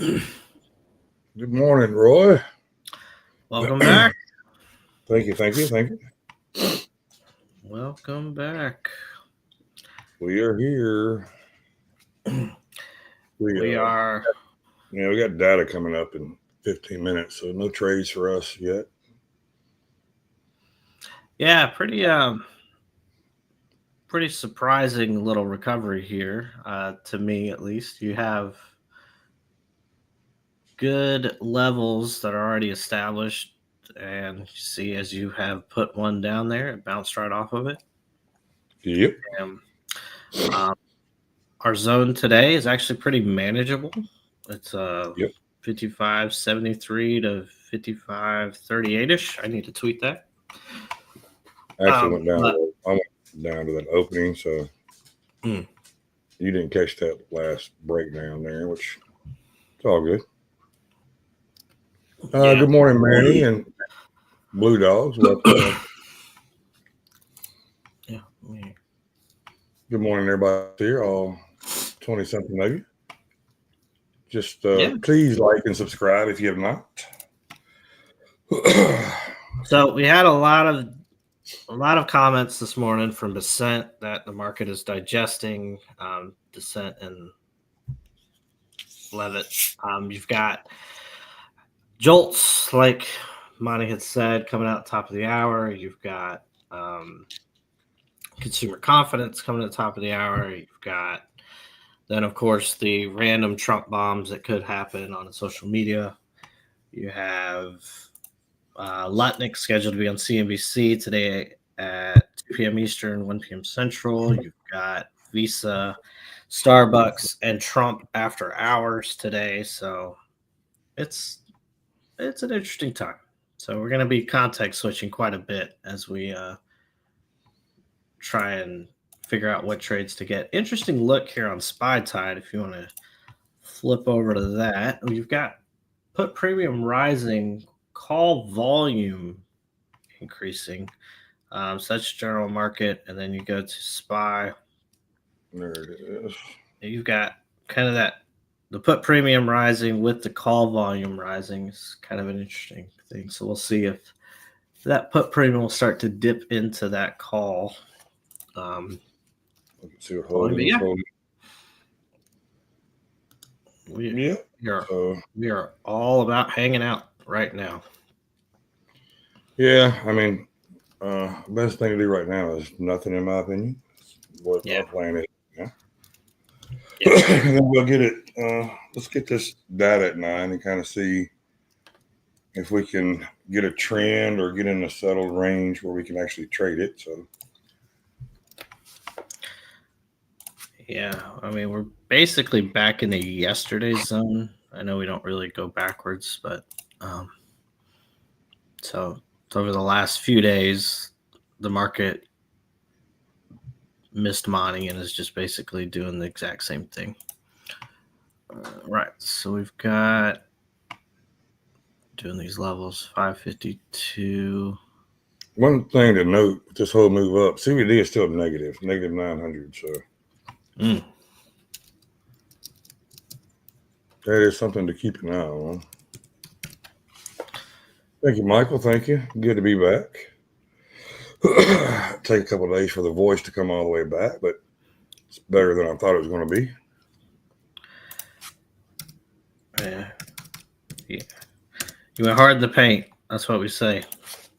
Good morning, Roy. Welcome back. Thank you. Welcome back. We are here. We We are, we got data coming up in 15 minutes, so no trades for us yet. yeah, pretty surprising little recovery here, to me at least. You have good levels that are already established, and you see as you have put one down there, it bounced right off of it. Yep. And um, our zone today is actually pretty manageable. It's Yep. 55.73 to 55.38 ish. I need to tweet that. Actually went down. But I went down to that opening, so mm, you didn't catch that last breakdown there, which it's all good. yeah, Good morning, Manny and Blue Dogs. Welcome. yeah, Good morning, everybody here. All 20 something of you. Just yeah. please like and subscribe if you have not. So we had a lot of comments this morning from Bessent that the market is digesting. Dissent and Levitt. You've got JOLTS, like Monty had said, coming out top of the hour. You've got consumer confidence coming at the top of the hour. You've got then, of course, the random Trump bombs that could happen on social media. You have Lutnick scheduled to be on CNBC today at 2 p.m. Eastern, 1 p.m. Central. You've got Visa, Starbucks, and Trump after hours today. So it's an interesting time. So we're going to be context switching quite a bit as we try and figure out what trades to get. Interesting look here on SPY Tide. If you want to flip over to that, we've got put premium rising, call volume increasing. So that's general market, and then you go to SPY. There it is. You've got kind of the put premium rising with the call volume rising is kind of an interesting thing. So we'll see if that put premium will start to dip into that call. Let's see what Volume. But holding. yeah, Holding. we, Yeah. we are So we are all about hanging out right now. yeah, I mean, best thing to do right now is nothing, in my opinion. What Yeah, our plan is. Yeah. yeah, And then we'll get it. Let's get this data at 9 and kind of see if we can get a trend or get in a settled range where we can actually trade it. So yeah. I mean, we're basically back in the yesterday zone. I know we don't really go backwards, but um, so over the last few days, the market missed money and is just basically doing the exact same thing. Right. So we've got doing these levels 552. one thing to note with this whole move up, CVD is still negative 900. So Mm. that is something to keep an eye on. Thank you, Michael. Thank you. Good to be back. Take a couple of days for the voice to come all the way back, but it's better than I thought it was going to be. Yeah. Yeah. You went hard in the paint. That's what we say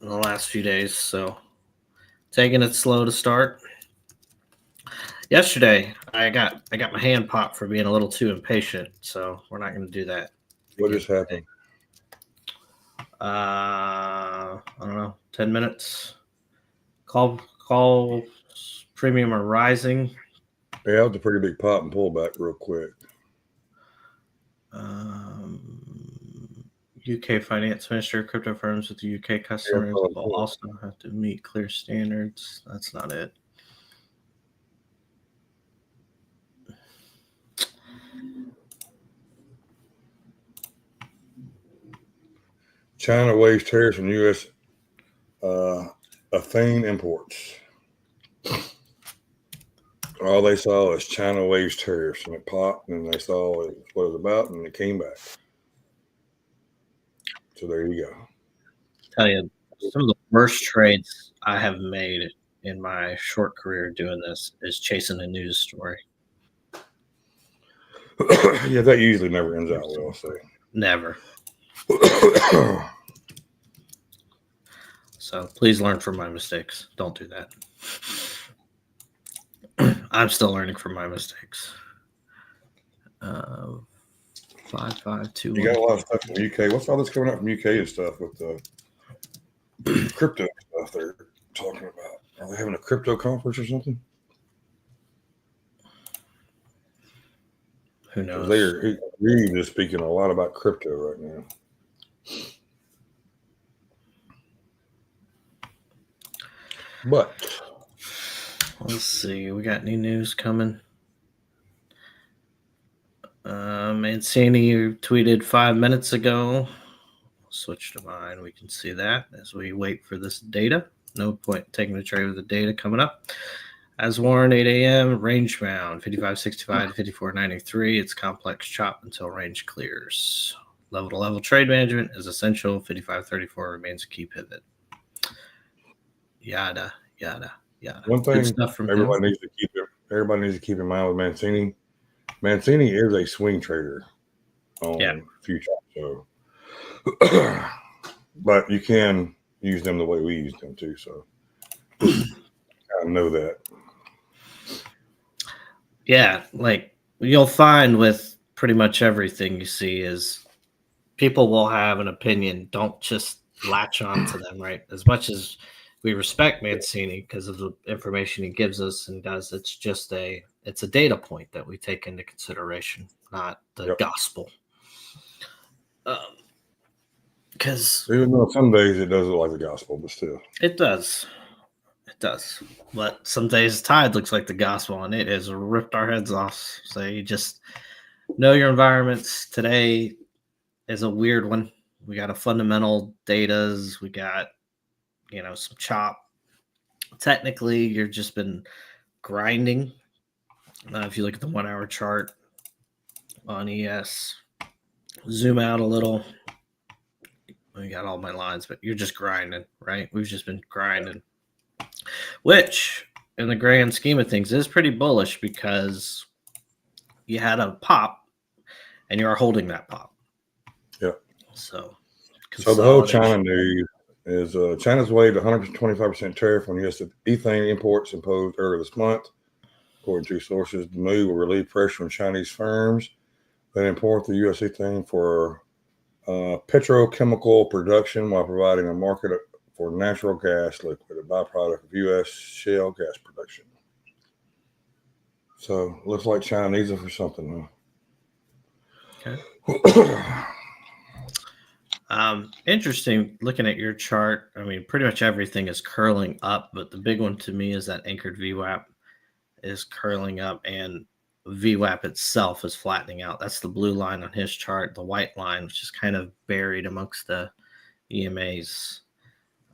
in the last few days. So taking it slow to start. Yesterday, I got my hand popped for being a little too impatient. So we're not going to do that What again just happened? I don't know, 10 minutes. Call premium are rising. Yeah, that was a pretty big pop and pullback real quick. Um, UK finance minister, crypto firms with the UK Yeah, customers will cool. also have to meet clear standards. That's not it. China waives tariffs on U.S. Ethane imports. All they saw is China waves tariffs, and it popped, and they saw what it was about, and it came back. So there you go. Tell you, some of the worst trades I have made in my short career doing this is chasing a news story. Yeah, that usually never ends out well. So Never. So please learn from my mistakes. Don't do that. I'm still learning from my mistakes. 5521. You got a lot of stuff from the UK. What's all this coming out from UK and stuff with the crypto stuff they're talking about? Are they having a crypto conference or something? Who knows? They're really just speaking a lot about crypto right now. But let's see. We got any news coming? Mancini tweeted 5 minutes ago. Switch to mine. We can see that as we wait for this data. No point taking the trade with the data coming up. As warned, 8 a.m. range bound 55.65 to 54.93. It's complex chop until range clears. Level to level trade management is essential. 55.34 remains a key pivot. Yada yada yada. One thing stuff from everybody needs to keep in mind with Mancini. Mancini is a swing trader on future. So, but you can use them the way we use them too. So I know that. Yeah, like you'll find with pretty much everything you see is people will have an opinion. Don't just latch on to them, right? As much as we respect Mancini because of the information he gives us and does, it's a data point that we take into consideration, not the gospel. Because even though some days it does look like the gospel, but still, it does. It does. But some days Tide looks like the gospel, and it has ripped our heads off. So you just know your environments. Today is a weird one. We got a fundamental datas. We got, some chop. Technically, you've just been grinding. If you look at the 1 hour chart on ES, zoom out a little. I got all my lines, but you're just grinding, right? We've just been grinding, which in the grand scheme of things is pretty bullish because you had a pop and you are holding that pop. Yeah. So the whole China news is China's waived 125% tariff on U.S. ethane imports imposed earlier this month. According to sources, the move will relieve pressure on Chinese firms that import the U.S. ethane for petrochemical production while providing a market for natural gas liquid, a byproduct of U.S. shale gas production. So looks like China needs it for something. Okay. Interesting looking at your chart. I mean, pretty much everything is curling up, but the big one to me is that anchored VWAP is curling up and VWAP itself is flattening out. That's the blue line on his chart. The white line, which is kind of buried amongst the EMAs.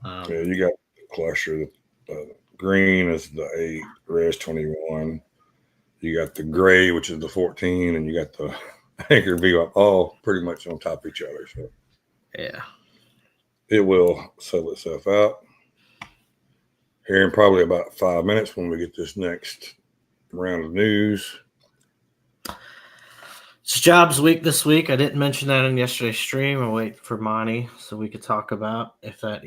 Yeah, you got the cluster. The green is the 8, red is 21. You got the gray, which is the 14, and you got the anchored VWAP all pretty much on top of each other. So yeah, it will settle itself out here in probably about 5 minutes when we get this next round of news. It's jobs week this week. I didn't mention that in yesterday's stream. I'll wait for Monty so we could talk about if that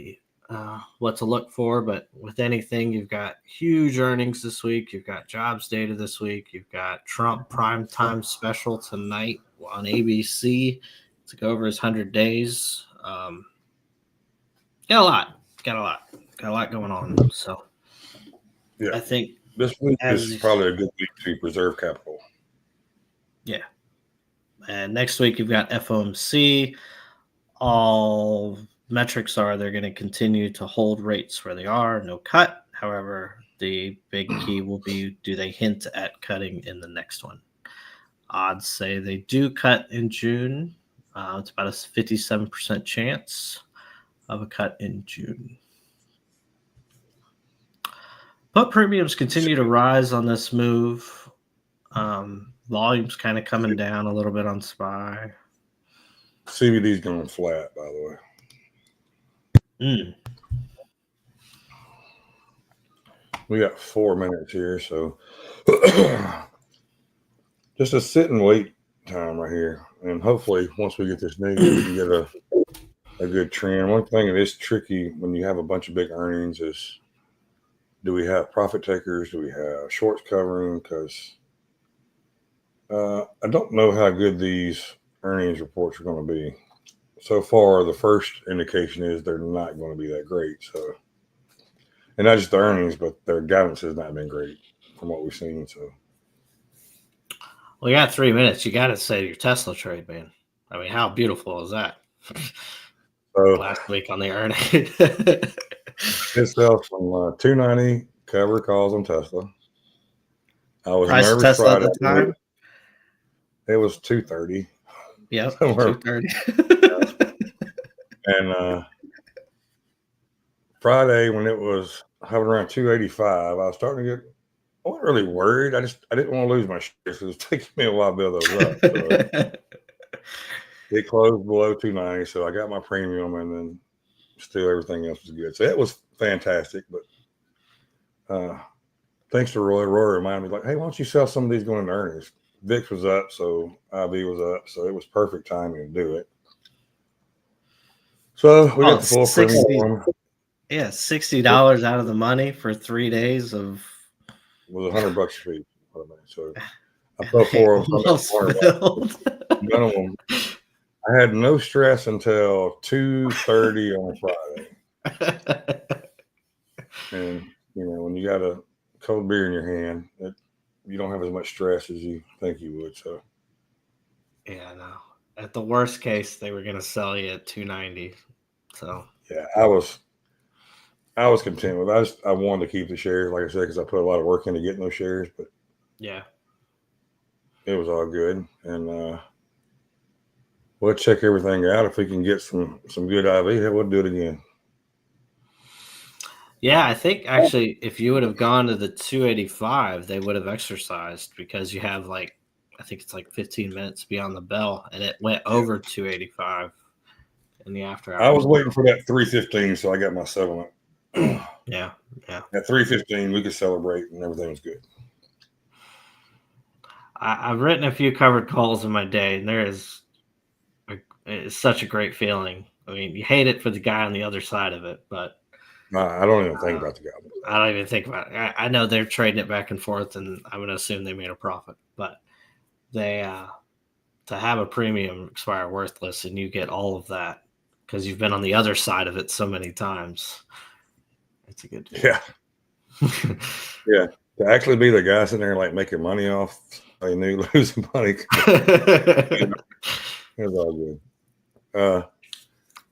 what to look for. But with anything, you've got huge earnings this week. You've got jobs data this week. You've got Trump primetime special tonight on ABC to go over his 100 days. Got a lot going on. So yeah, I think this week is probably a good week to preserve capital. Yeah. And next week you've got FOMC. All metrics are they're going to continue to hold rates where they are, no cut. However, the big key will be, do they hint at cutting in the next one? Odds say they do cut in June. It's about a 57% chance of a cut in June. Put premiums continue to rise on this move. Volume's kind of coming down a little bit on SPY. CBD's going flat, by the way. We got 4 minutes here, so just a sit and wait time right here. And hopefully, once we get this negative, we can get a good trend. One thing that is tricky when you have a bunch of big earnings is, do we have profit takers? Do we have shorts covering? Because I don't know how good these earnings reports are going to be. So far, the first indication is they're not going to be that great. So, and not just the earnings, but their guidance has not been great from what we've seen. So, well, you got 3 minutes. You got to say your Tesla trade, man. I mean, how beautiful is that? So last week on the earnings. It sells from 290 cover calls on Tesla. I was Price nervous Tesla Friday. at the time? It was 230. Yep, somewhere. 230. And Friday, when it was hovering around 285, I was starting to get. I wasn't really worried. I didn't want to lose my shares because it was taking me a while to build those up. So it closed below 290, so I got my premium, and then still everything else was good. So it was fantastic. But thanks to Roy reminded me, like, hey, why don't you sell some of these going into earnings? VIX was up, so IB was up, so it was perfect timing to do it. So we got the full premium. Yeah, $60 out of the money for 3 days of. It was $100 a fee. So I put 4 of them. None of them. I had no stress until 2:30 on Friday. And when you got a cold beer in your hand, you don't have as much stress as you think you would. So yeah, no. At the worst case, they were going to sell you at 290. So yeah, I was content with it. I wanted to keep the shares, like I said, because I put a lot of work into getting those shares. But yeah, it was all good, and we'll check everything out. If we can get some good IV, we'll do it again. Yeah, I think actually if you would have gone to the 285, they would have exercised because you have I think it's 15 minutes beyond the bell, and it went over 285 in the after hours. I was waiting for that 315, so I got my settlement. Yeah. At 315, we could celebrate, and everything was good. I've written a few covered calls in my day, and it's such a great feeling. I mean, you hate it for the guy on the other side of it, but I don't even think about the guy. I don't even think about it. I know they're trading it back and forth, and I'm going to assume they made a profit. But they to have a premium expire worthless, and you get all of that because you've been on the other side of it so many times. It's a good deal. Yeah. Yeah. To actually be the guy sitting there making money off, I knew losing money. It was all good.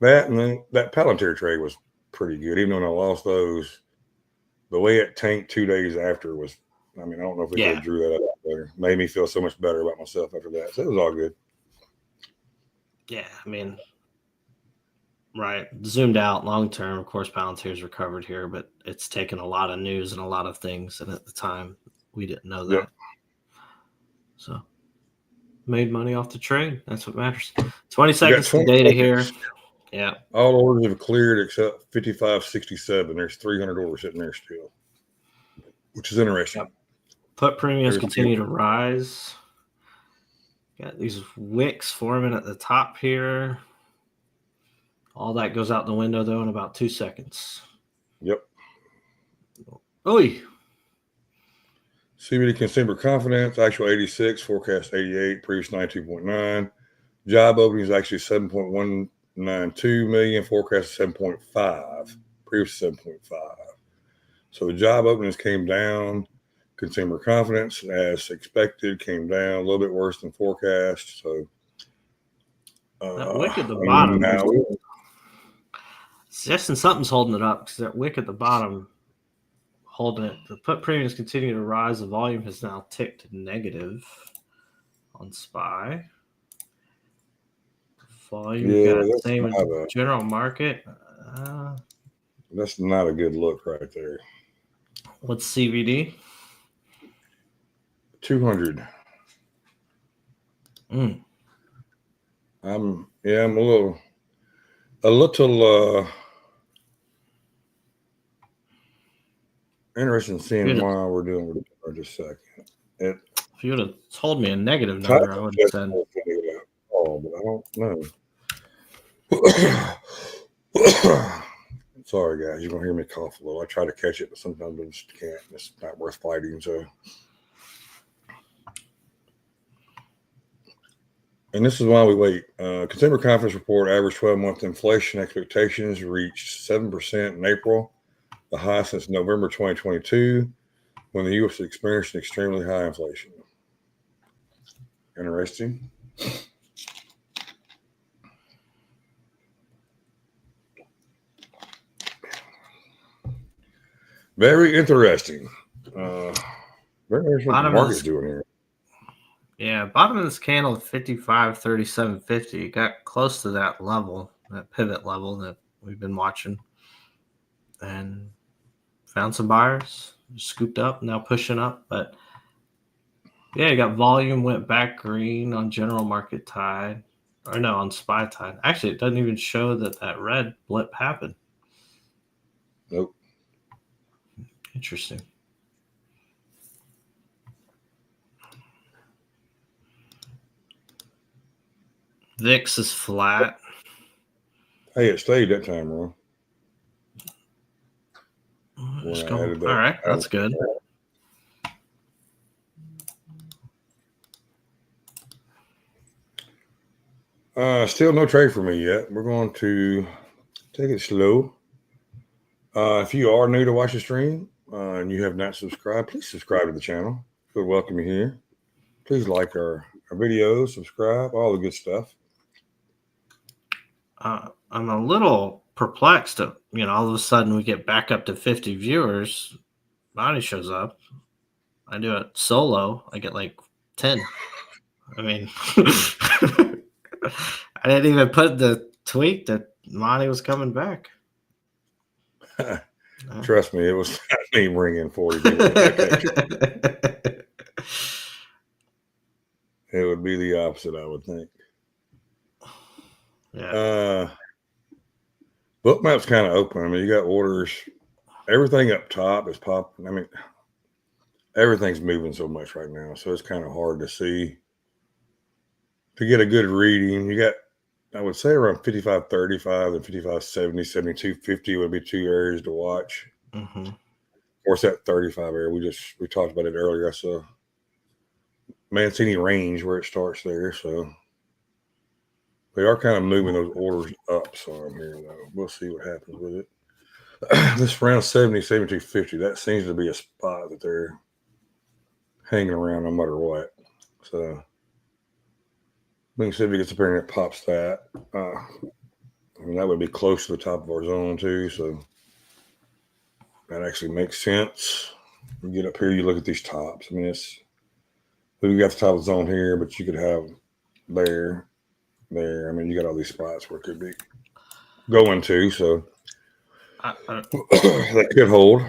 That and then that Palantir trade was pretty good. Even when I lost those, the way it tanked 2 days after was, I don't know if we could have drew that up better. Made me feel so much better about myself after that. So it was all good. Yeah, right. Zoomed out long term, of course, Palantir's recovered here, but it's taken a lot of news and a lot of things. And at the time, we didn't know that. Yep. So made money off the trade. That's what matters. 20 seconds to data here. Yeah. All orders have cleared except 5567. There's 300 orders sitting there still, which is interesting. Yep. Put premiums continue to rise. Got these wicks forming at the top here. All that goes out the window, though, in about 2 seconds. Yep. Oi. CBD consumer confidence, actual 86, forecast 88, previous 92.9. Job openings actually 7.192 million, forecast 7.5, previous 7.5. So the job openings came down. Consumer confidence, as expected, came down a little bit worse than forecast. So that wick at the bottom. Suggesting something's holding it up because that wick at the bottom holding it. The put premiums continue to rise. The volume has now ticked negative on SPY. Volume got the same as general market. That's not a good look right there. What's CVD? 200. Mm. I'm a little interested in seeing why we're doing what we're doing just a second. If you would have told me a negative number, I would have said. Oh, but I don't know. Sorry, guys. You're going to hear me cough a little. I try to catch it, but sometimes I just can't. It's not worth fighting. So, and this is why we wait. Consumer confidence report average 12-month inflation expectations reached 7% in April, the highest since November 2022, when the U.S. experienced an extremely high inflation. Interesting. Very interesting. Very interesting what the market's doing here. Yeah, bottom of this candle at 55.3750. Got close to that level, that pivot level that we've been watching, and found some buyers, scooped up, now pushing up. But yeah, you got volume went back green on general market tide, or no, on SPY tide. Actually, it doesn't even show that red blip happened. Nope. Interesting. VIX is flat. Hey, it stayed that time, Ron. All right, that's good. Still no trade for me yet. We're going to take it slow. If you are new to watch the stream and you have not subscribed, please subscribe to the channel. We'll welcome you here. Please like our videos, subscribe, all the good stuff. I'm a little perplexed. All of a sudden we get back up to 50 viewers. Bonnie shows up. I do it solo. I get like 10. I mean, I didn't even put the tweet that Monty was coming back. Trust me, it was me bringing 40 people. It would be the opposite, I would think. Yeah. Bookmap's kind of open. I mean, you got orders. Everything up top is popping. I mean, everything's moving so much right now, so it's kind of hard to see. To get a good reading, you got, I would say, around 55.35 and 55.70, 72.50 would be two areas to watch. Mm-hmm. Of course, that 35 area, we talked about it earlier. I saw Mancini range where it starts there, so they are kind of moving those orders up. So I'm here, though. We'll see what happens with it. This round 70, 72.50, that seems to be a spot that they're hanging around no matter what. So we can see if he gets up here and it pops that. I mean, that would be close to the top of our zone too, so that actually makes sense. You get up here, you look at these tops. I mean, we got the top of the zone here, but you could have there. I mean, you got all these spots where it could be going to, so that could hold,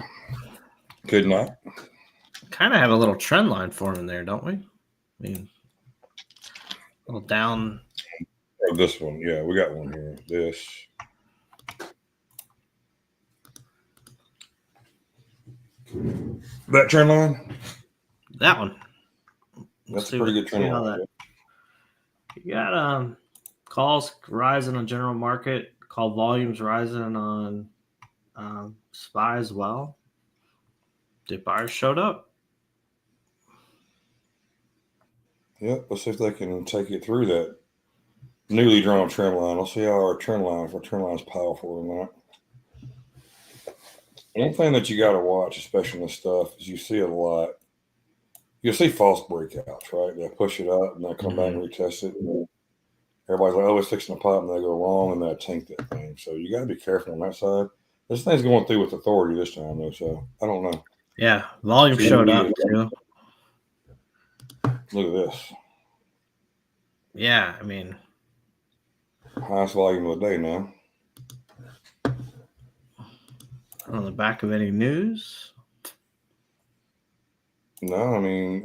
could not. Kind of have a little trend line forming there, don't we? I mean, a little down. Oh, this one, yeah, we got one here. This. That trend line? That one. That's a pretty good trend line. You got calls rising on general market, call volumes rising on SPY as well. Did buyers showed up? Yep, let's see if they can take it through that newly drawn trend line. Let's see how our trend line is powerful or not. One thing that you got to watch, especially in this stuff, is you see it a lot. You'll see false breakouts, right? They push it up and they come back and retest it. And everybody's like, oh, it's fixing to pop, and they go wrong and they tank that thing. So you got to be careful on that side. This thing's going through with authority this time, though, so I don't know. Yeah, volume showed up, too. Look at this. Yeah, I mean. Highest volume of the day now. On the back of any news? No, I mean,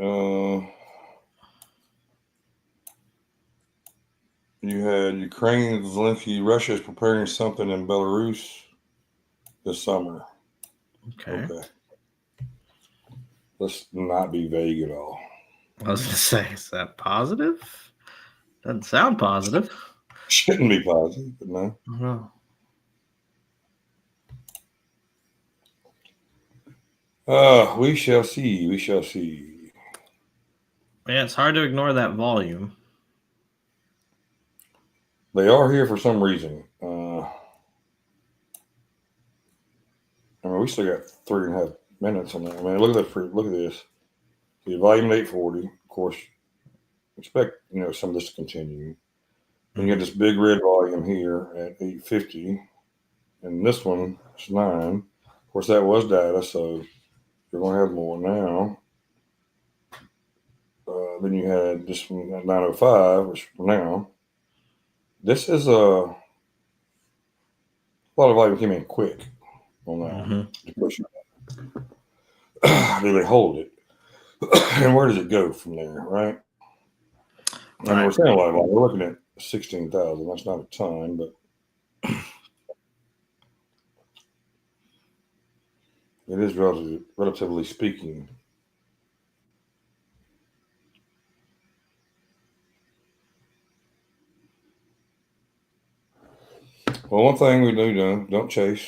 you had Ukraine, Zelensky, Russia is preparing something in Belarus this summer. Okay. Let's not be vague at all. I was going to say, is that positive? Doesn't sound positive. Shouldn't be positive, but no. We shall see. We shall see. Yeah, it's hard to ignore that volume. They are here for some reason. I mean, we still got 3.5 minutes on that. I mean, look at that. Look at this. The volume 840. Of course, expect some of this to continue. Then you got this big red volume here at 850, and this one is 9. Of course, that was data, so you're going to have more now. Then you had this one at 905, which for now. This is a lot of volume came in quick on that. Do they hold it? And where does it go from there, right? And we're saying a lot of volume. We're looking at 16,000. That's not a ton, but it is relatively speaking. Well, one thing we do don't chase.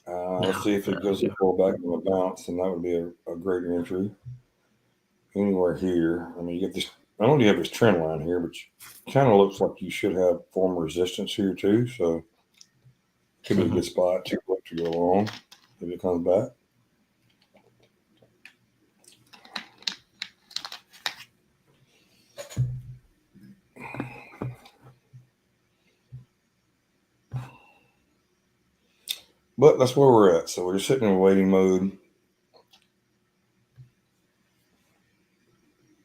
Let's see if it goes to pull back on a bounce, and that would be a greater entry. Anywhere here. I mean, you get this. Not only do you have this trend line here, but it kind of looks like you should have form resistance here too. So could be a good spot to go along if it comes back. But that's where we're at. So we're just sitting in waiting mode.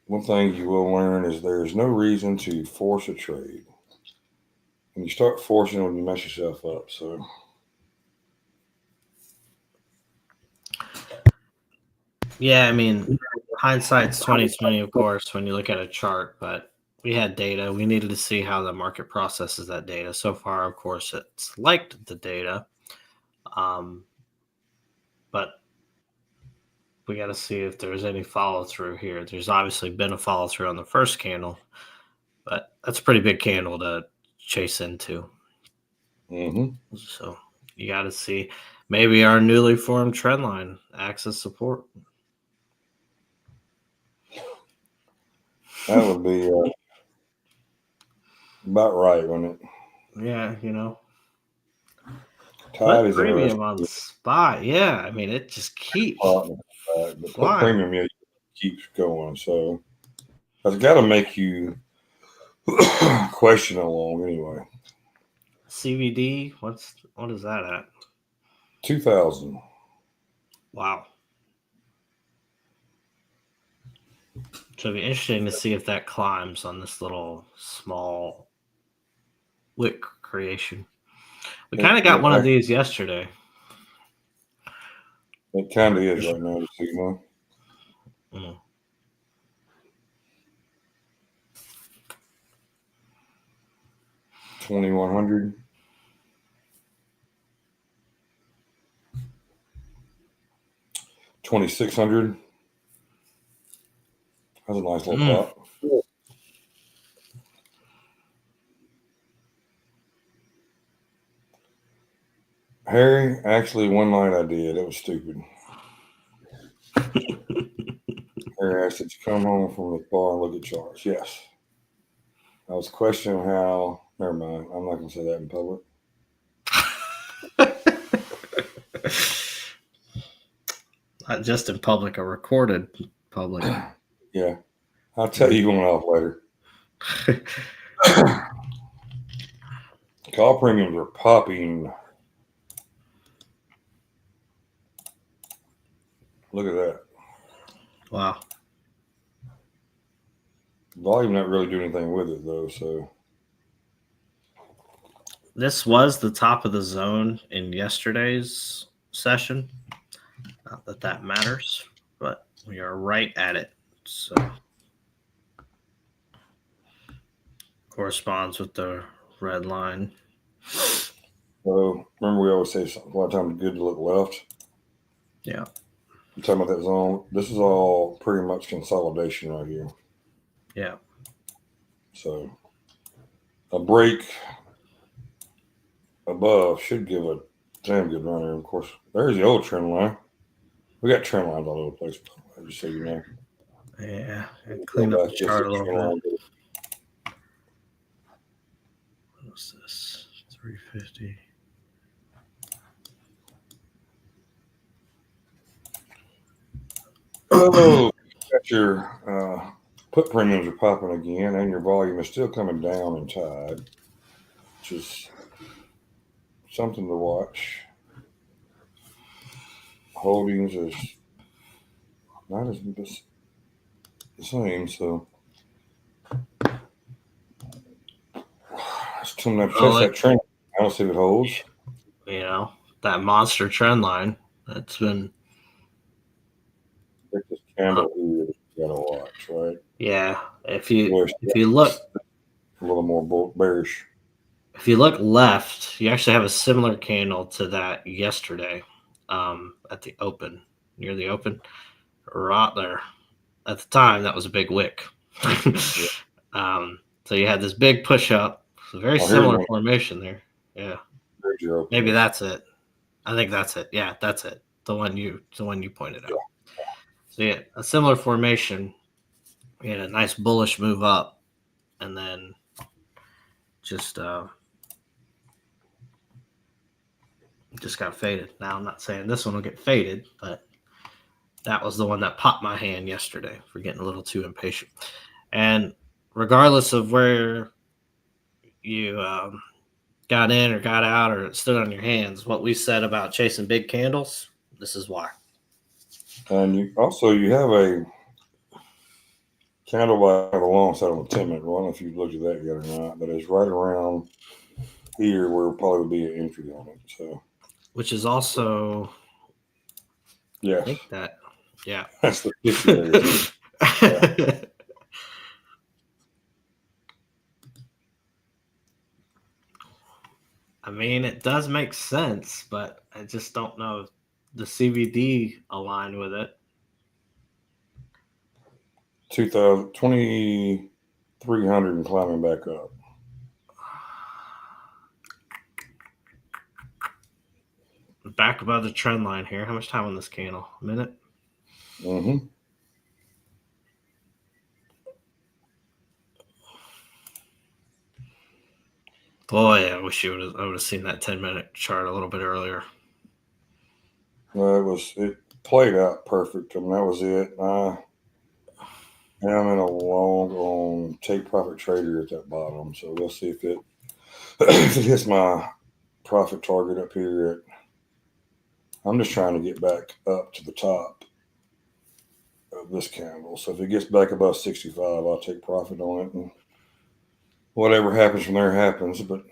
One thing you will learn is there's no reason to force a trade. And you start forcing it when you mess yourself up. So yeah, I mean, hindsight's 2020, of course, when you look at a chart, but we had data. We needed to see how the market processes that data. So far, of course, it's liked the data. But we got to see if there's any follow through here. There's obviously been a follow through on the first candle, but that's a pretty big candle to chase into. So you got to see maybe our newly formed trend line acts as support. That would be about right, wouldn't it? Yeah, Tide is premium on the spot. Yeah, I mean, it just keeps put premium keeps going. So that's got to make you question along anyway. CVD, what is that at? 2,000. Wow. So it'll be interesting to see if that climbs on this little small wick creation. We kind of got one of these yesterday. It kind of is right now, the signal. 2,100. $2,600. That's a nice little pop. Harry, actually, one line I did. It was stupid. Harry asked, did you come home from the bar and look at charts? Yes. I was questioning how. Never mind. I'm not going to say that in public. Not just in public, a recorded public. Yeah. I'll tell you going off later. Call premiums are popping. Look at that. Wow. Volume not really doing anything with it, though, so. This was the top of the zone in yesterday's session. Not that that matters, but We are right at it. So corresponds with the red line. So remember, we always say a lot of times good to look left. Yeah. You're talking about that zone. This is all pretty much consolidation right here. Yeah. So a break above should give a damn good run here. Of course, there's the old trend line. We got trend lines all over the place, just so you know. Yeah. Clean up the chart a little bit. What's this? 350. Oh, got your put premiums are popping again, and your volume is still coming down in tide, which is something to watch. Holdings is not as the same, so it's too much. Test that trend. I don't see if it holds. You know, that monster trend line that's been. I think this candle here you gotta watch, right? Yeah, if you look a little more bearish. If you look left, you actually have a similar candle to that yesterday, at the open, near the open, right there. At the time, that was a big wick. So you had this big push up, very similar formation there. Yeah, maybe that's it. I think that's it. Yeah, that's it. The one you pointed out. So yeah, a similar formation. We had a nice bullish move up, and then just got faded. Now I'm not saying this one will get faded, but that was the one that popped my hand yesterday for getting a little too impatient. And regardless of where you got in or got out or it stood on your hands, what we said about chasing big candles, this is why. And you have a candle by the long side on the 10-minute. I don't know if you've looked at that yet or not, but it's right around here where it'll probably be an entry on it. So, which is also, yeah, I think that, yeah, that's the 50 area. Yeah. I mean, it does make sense, but I just don't know if the CVD aligned with it. 2,300 and climbing back up. Back above the trend line here. How much time on this candle? A minute? Mm-hmm. Boy, I wish I would have seen that 10-minute chart a little bit earlier. Well, it played out perfect. I mean, that was it. And I'm in a long on take profit trader at that bottom. So we'll see if it if it hits my profit target up here. I'm just trying to get back up to the top of this candle. So if it gets back above 65, I'll take profit on it, and whatever happens from there happens. But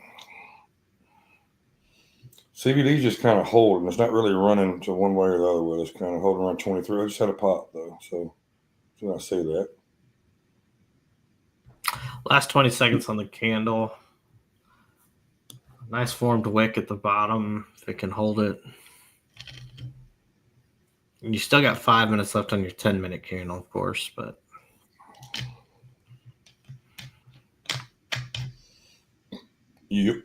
CBD is just kind of holding. It's not really running to one way or the other way. It's kind of holding around 23. I just had a pop though, so I say that. Last 20 seconds on the candle. Nice formed wick at the bottom. If it can hold it. And you still got 5 minutes left on your 10-minute candle, of course, but Yep.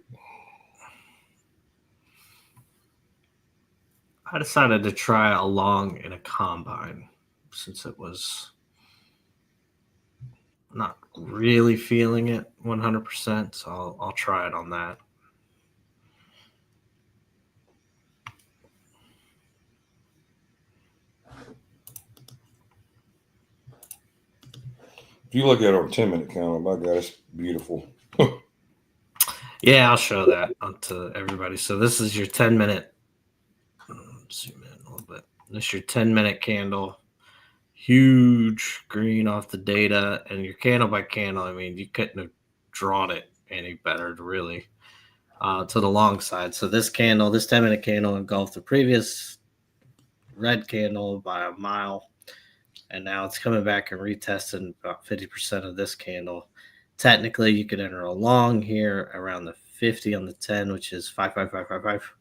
I decided to try a long in a combine since it was not really feeling it 100%. So I'll try it on that. If you look at it on 10-minute candle, my God, it's beautiful. Yeah, I'll show that to everybody. So this is your 10-minute. Zoom in a little bit. This is your 10-minute candle. Huge green off the data, and your candle by candle. I mean, you couldn't have drawn it any better, really, to the long side. So this 10-minute candle engulfed the previous red candle by a mile. and now it's coming back and retesting about 50% of this candle. Technically, you could enter a long here around the 50 on the 10, which is 55555.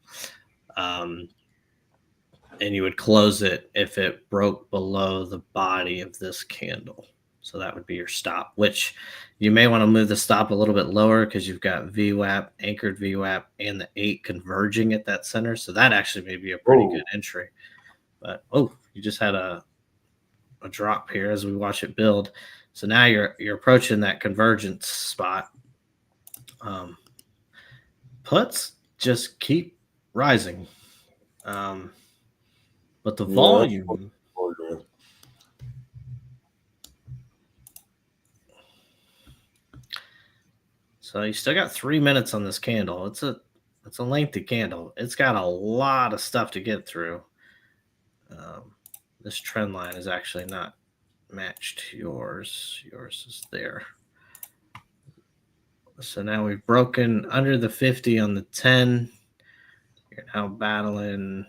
And you would close it if it broke below the body of this candle. So that would be your stop, which you may want to move the stop a little bit lower because you've got VWAP, anchored VWAP, and the 8 converging at that center. So that actually may be a pretty good entry. But, you just had a drop here as we watch it build. So now you're approaching that convergence spot. Puts just keep rising. But the volume. So you still got 3 minutes on this candle. It's a lengthy candle. It's got a lot of stuff to get through. This trend line is actually not matched to yours. Yours is there. So now we've broken under the 50 on the 10. You're now battling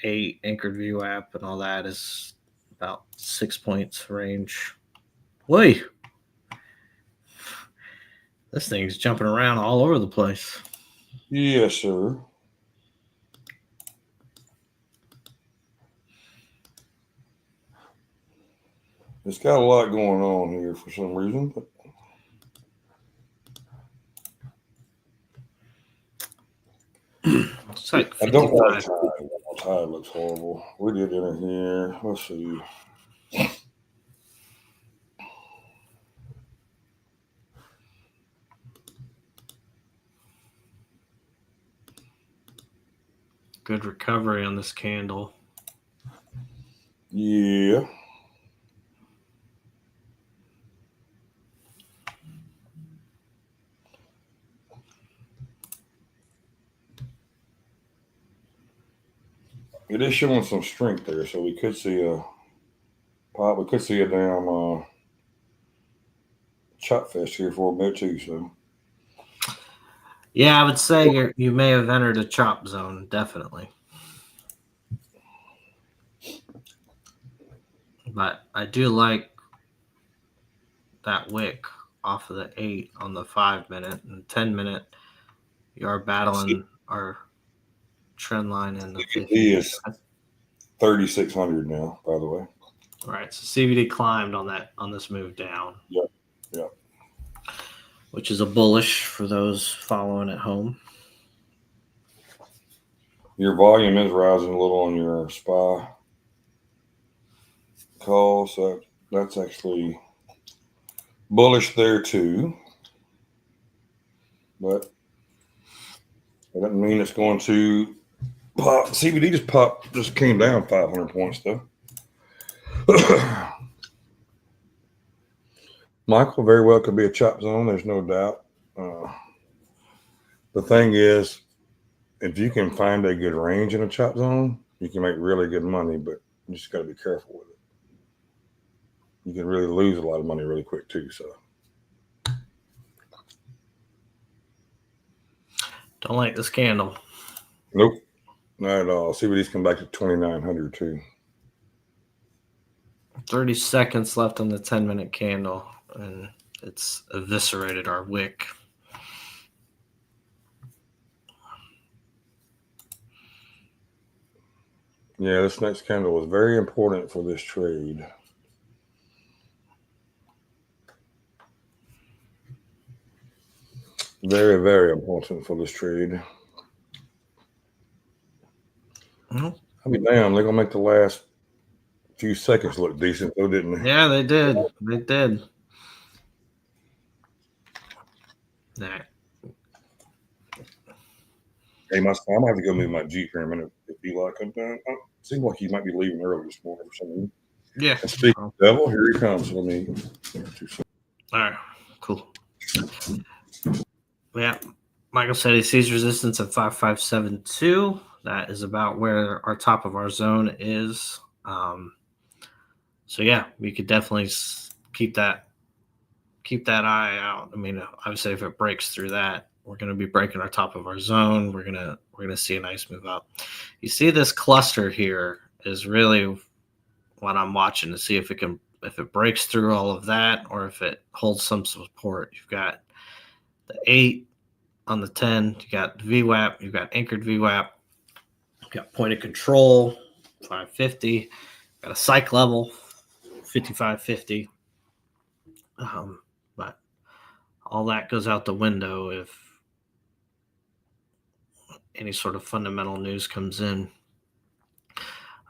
8 anchored VWAP and all that is about 6 points range. Whey! This thing's jumping around all over the place. Yes, sir. It's got a lot going on here for some reason. But it's like I don't like Tide. Tide looks horrible. We did enter here. Let's see. Good recovery on this candle. Yeah. It is showing some strength there, so we could see a pop. We could see a damn chop fest here for a bit too. So yeah, I would say you may have entered a chop zone, definitely. But I do like that wick off of the 8 on the 5 minute and 10 minute. You are battling our trend line in the 50. He is 3,600 now, by the way. All right, so CVD climbed on this move down. Yep. Which is a bullish for those following at home. Your volume is rising a little on your SPY call, so that's actually bullish there too. But that doesn't mean it's going to pop. CBD just came down 500 points though. Michael very well could be a chop zone. There's no doubt. The thing is, if you can find a good range in a chop zone, you can make really good money, but you just got to be careful with it. You can really lose a lot of money really quick too. So don't like this candle. Nope, not at all. CBD's come back to 2,900 too. 30 seconds left on the 10-minute candle, and it's eviscerated our wick. Yeah, this next candle was very important for this trade. Very, very important for this trade. Mm-hmm. I mean, damn, they're going to make the last few seconds look decent, though, didn't they? Yeah, they did. They did. Nah. Hey, I might have to go move my Jeep here in a minute. If Eli comes down, it seems like he might be leaving early this morning for some reason. Yeah. And speaking of the devil, here he comes. Let me. All right. Cool. Yeah. Michael said he sees resistance at 5572. That is about where our top of our zone is. So yeah, we could definitely keep that eye out. I mean, obviously, if it breaks through that, we're going to be breaking our top of our zone. We're gonna see a nice move up. You see this cluster here is really what I'm watching to see if it breaks through all of that or if it holds some support. You've got the 8 on the 10, you got VWAP, you've got anchored VWAP, you've got point of control, 550, got a psych level, 5550. But all that goes out the window if any sort of fundamental news comes in.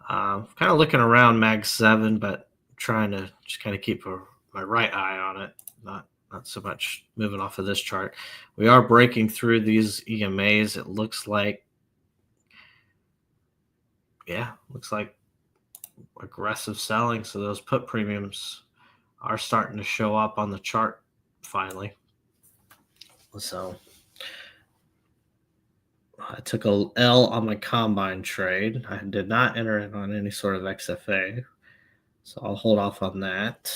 Kind of looking around Mag 7, but trying to just kind of keep my right eye on it, not so much moving off of this chart. We are breaking through these EMAs. It looks like, aggressive selling. So those put premiums are starting to show up on the chart finally. So I took a L on my combine trade. I did not enter it on any sort of XFA, so I'll hold off on that.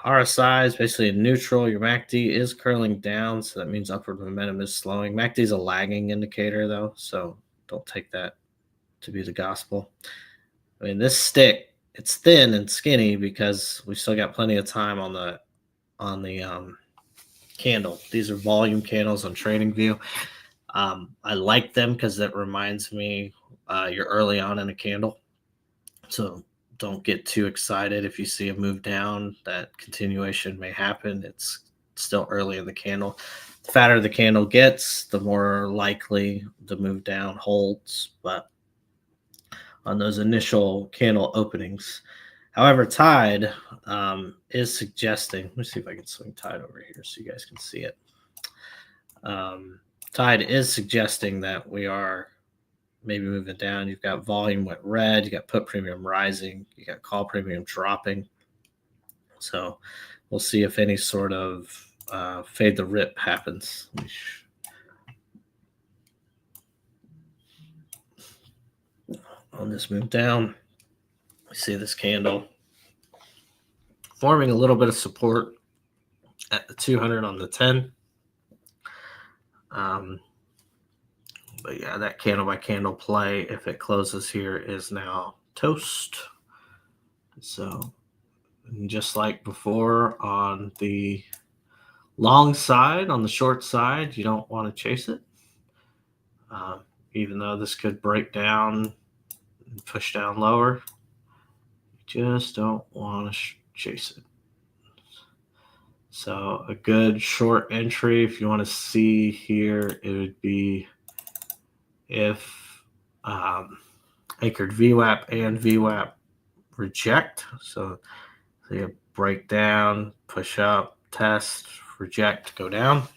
RSI is basically a neutral. Your MACD is curling down, so that means upward momentum is slowing. MACD is a lagging indicator, though, so don't take that to be the gospel. I mean, this stick, it's thin and skinny because we still got plenty of time on the candle. These are volume candles on TradingView. I like them because that reminds me you're early on in a candle, so don't get too excited if you see a move down. That continuation may happen. It's still early in the candle. The fatter the candle gets, the more likely the move down holds. But on those initial candle openings, however, Tide is suggesting. Let me see if I can swing Tide over here so you guys can see it. Tide is suggesting that we are maybe moving down. You've got volume went red, you got put premium rising, you got call premium dropping. So we'll see if any sort of fade the rip happens. On this move down, we see this candle forming a little bit of support at the 200 on the 10. But yeah, that candle by candle play, if it closes here, is now toast. So just like before on the long side, on the short side, you don't want to chase it. Even though this could break down and push down lower, you just don't want to chase it. So a good short entry, if you want to see here, it would be if anchored VWAP and VWAP reject. So you break down, push up, test, reject, go down.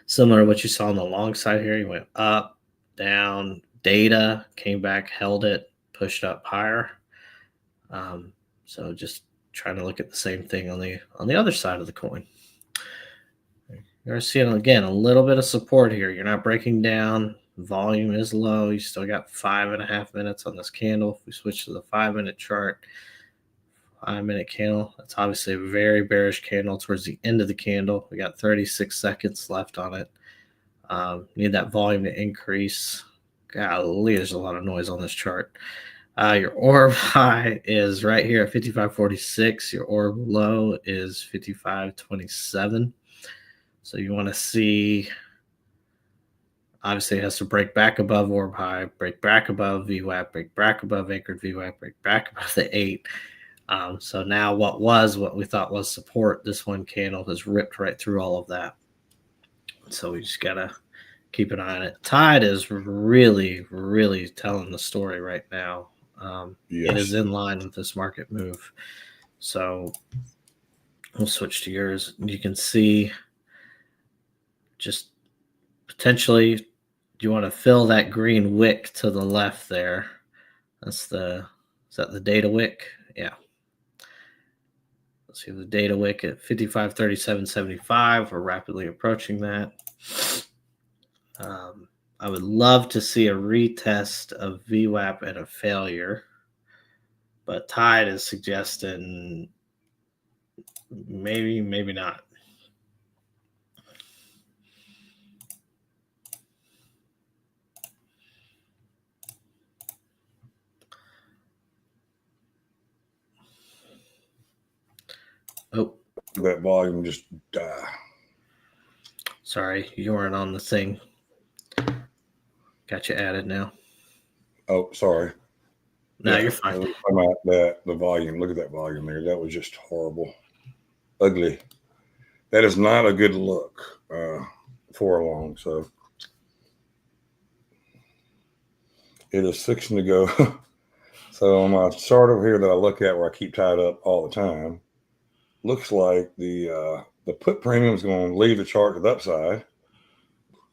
Similar to what you saw on the long side here. You went up, down, data, came back, held it, pushed up higher. So just trying to look at the same thing on the other side of the coin. You're seeing, again, a little bit of support here. You're not breaking down. Volume is low. You still got 5.5 minutes on this candle. If we switch to the 5-minute chart, 5-minute candle, that's obviously a very bearish candle towards the end of the candle. We got 36 seconds left on it. Need that volume to increase. Golly, there's a lot of noise on this chart. Your orb high is right here at 55.46. Your orb low is 55.27. So you want to see, obviously it has to break back above orb high, break back above VWAP, break back above anchored VWAP, break back above the 8. So now what we thought was support, this one candle has ripped right through all of that. So we just got to keep an eye on it. Tide is really, really telling the story right now. Yes. It is in line with this market move. So we'll switch to yours. You can see just potentially you want to fill that green wick to the left there. Is that the data wick? Yeah. Let's see the data wick at 55.37.75. We're rapidly approaching that. I would love to see a retest of VWAP and a failure, but Tide is suggesting maybe not. that volume just die. Sorry, you weren't on the thing. Got you added now. Oh, sorry. No, you're fine. The volume. Look at that volume there. That was just horrible. Ugly. That is not a good look for a long. So it is fixing to go. So on my chart over here that I look at where I keep tied up all the time, looks like the put premium is going to leave the chart to the upside,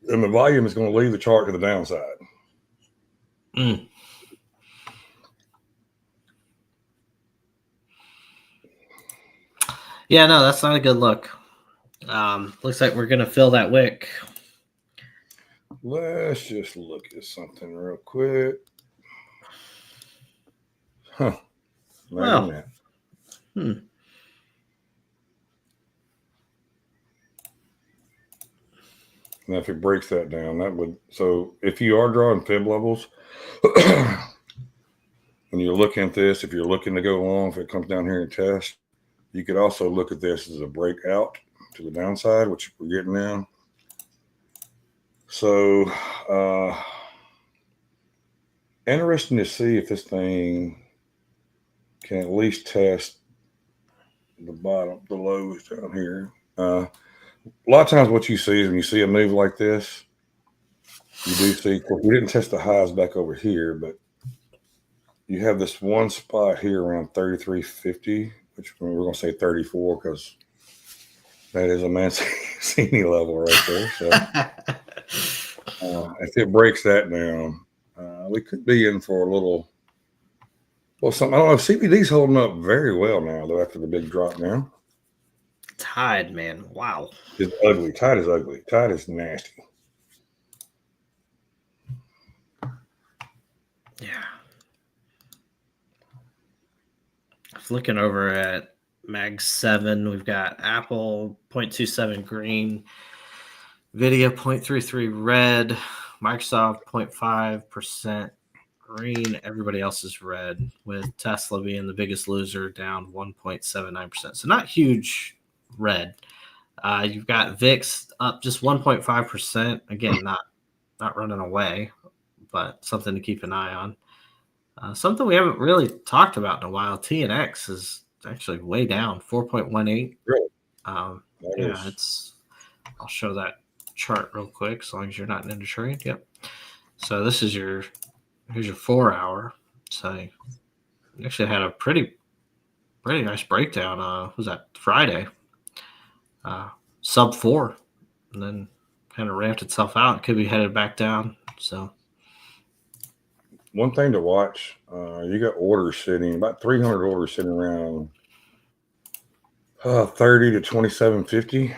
and the volume is going to leave the chart to the downside. Mm. Yeah, no, that's not a good look. Looks like we're going to fill that wick. Let's just look at something real quick. Huh. Well, that. Now, if it breaks that down, that would. So, if you are drawing fib levels, when you're looking at this, if you're looking to go long, if it comes down here and test, you could also look at this as a breakout to the downside, which we're getting now. So, interesting to see if this thing can at least test the bottom, the lows down here. A lot of times what you see is when you see a move like this, you do see, we didn't test the highs back over here, but you have this one spot here around 33.50, which we're going to say 34 because that is a Mancini level right there. So if it breaks that down, we could be in for a little. Well, I don't know. CBD's holding up very well now, though, after the big drop now. Tide, man. Wow. It's ugly. Tide is ugly. Tide is nasty. Yeah. I was looking over at Mag 7. We've got Apple 0.27 green, Nvidia 0.33 red, Microsoft 0.5% green. Everybody else is red, with Tesla being the biggest loser, down 1.79%. So not huge red. You've got VIX up just 1.5%. Again, not running away, but something to keep an eye on. Something we haven't really talked about in a while. TNX is actually way down, 4.18. Really? I'll show that chart real quick, as long as you're not in trade. Yep. So this is here's your 4 hour. So you actually had a pretty nice breakdown. Was that Friday? Sub 4, and then kind of ramped itself out. It could be headed back down. So one thing to watch, you got orders sitting, about 300 orders sitting around 30 to 27.50.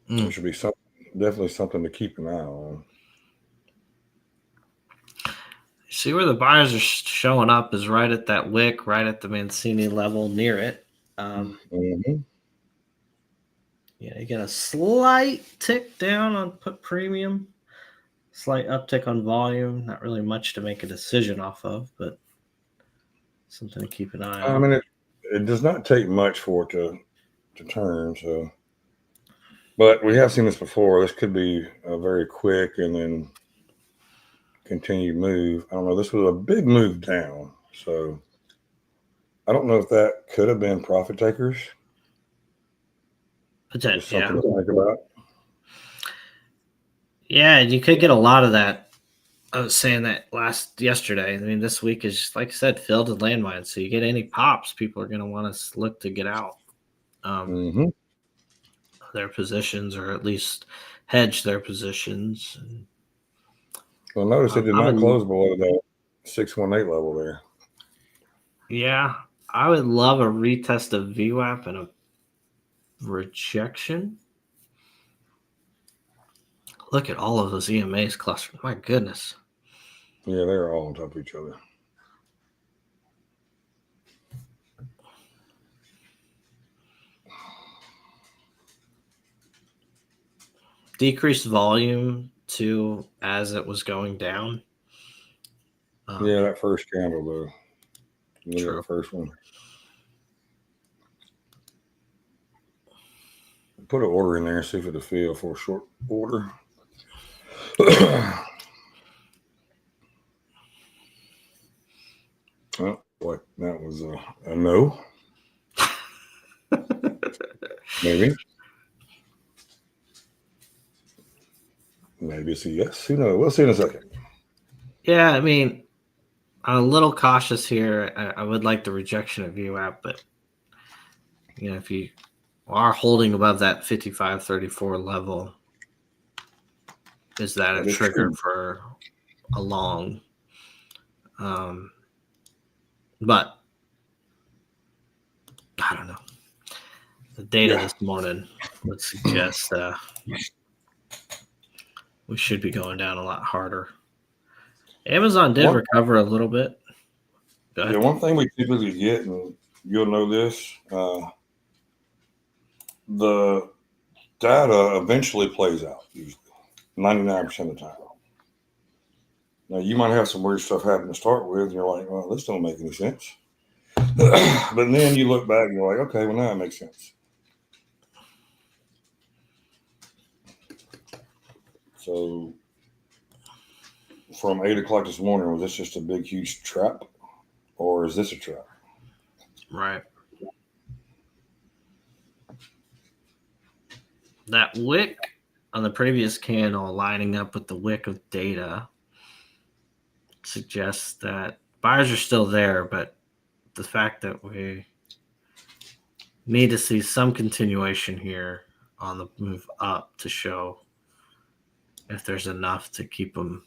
Which should be definitely something to keep an eye on. See where the buyers are showing up is right at that wick, right at the Mancini level, near it. Yeah, you get a slight tick down on put premium, slight uptick on volume. Not really much to make a decision off of, but something to keep an eye on. I mean, it does not take much for it to turn. So, but we have seen this before. This could be a very quick and then continued move. I don't know. This was a big move down. So I don't know if that could have been profit takers. Just something to think about. Yeah, you could get a lot of that. I was saying that yesterday. I mean, this week is, like I said, filled with landmines. So you get any pops, people are going to want to look to get out their positions, or at least hedge their positions. Well, notice it did not close below that 618 level there. Yeah, I would love a retest of VWAP and a rejection. Look at all of those EMAs clustered. My goodness. Yeah, they're all on top of each other. Decreased volume too as it was going down. Yeah, that first candle though. True. The first one. put an order in there and see if it'll fill for a short order. Oh, what? That was a no. Maybe. Maybe it's a yes. Who knows? We'll see in a second. Yeah, I mean, I'm a little cautious here. I would like the rejection of VWAP, but if you are holding above that 55.34 level, is that a trigger for a long? But I don't know. The data this morning would suggest we should be going down a lot harder. Amazon did recover a little bit. Yeah, one thing we typically get, and you'll know this, the data eventually plays out, usually 99% of the time. Now, you might have some weird stuff happen to start with, and you're like, well, this don't make any sense. But then you look back and you're like, okay, well, now it makes sense. So from 8 o'clock this morning, was this just a big, huge trap? Or is this a trap? Right. That wick on the previous candle lining up with the wick of data suggests that buyers are still there, but the fact that we need to see some continuation here on the move up to show if there's enough to keep them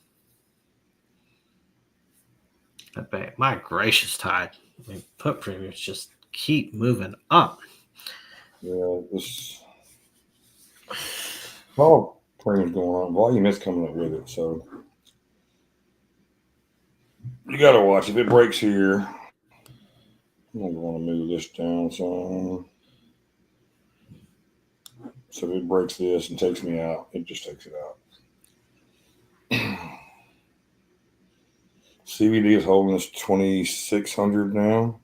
at bay. My gracious, Tide. I mean, put premiums just keep moving up. Yeah, this all premiums going on. Volume is coming up with it, so you got to watch. If it breaks here, I'm going to want to move this down some. So if it breaks this and takes me out, it just takes it out. CBD is holding this 2,600 now.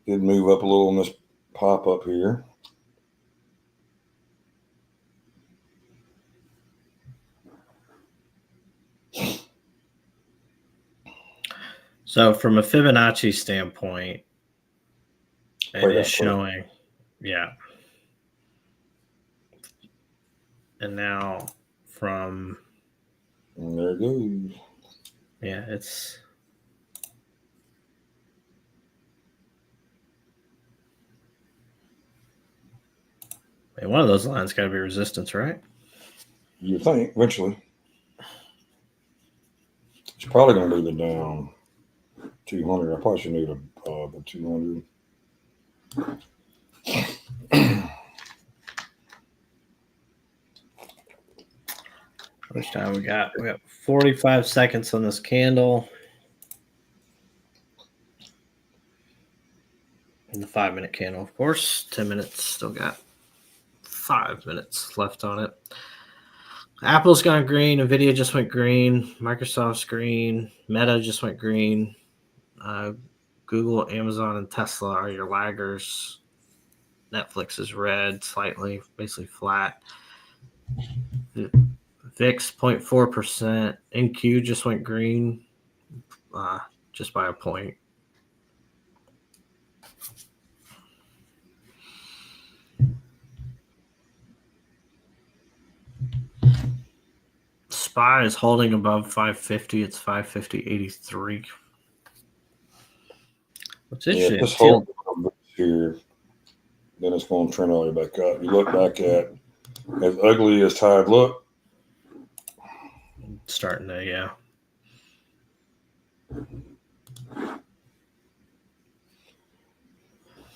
Did move up a little on this pop up here. So from a Fibonacci standpoint, it is showing, yeah. And now from... And there it goes. Yeah, it's... Hey, one of those lines got to be resistance, right? You think, eventually. It's probably going to be the down 200. I probably should need the 200. How much time we got? We got 45 seconds on this candle. And the 5-minute candle, of course. 10 minutes. Still got 5 minutes left on it. Apple's gone green. NVIDIA just went green. Microsoft's green. Meta just went green. Google, Amazon, and Tesla are your laggers. Netflix is red, slightly, basically flat. VIX 0.4%. NQ just went green, just by a point. SPY is holding above 550. It's 550.83. What's interesting? Just hold here. Then it's going to trend all the way back up. You look back at as ugly as Tide look. Starting to, yeah.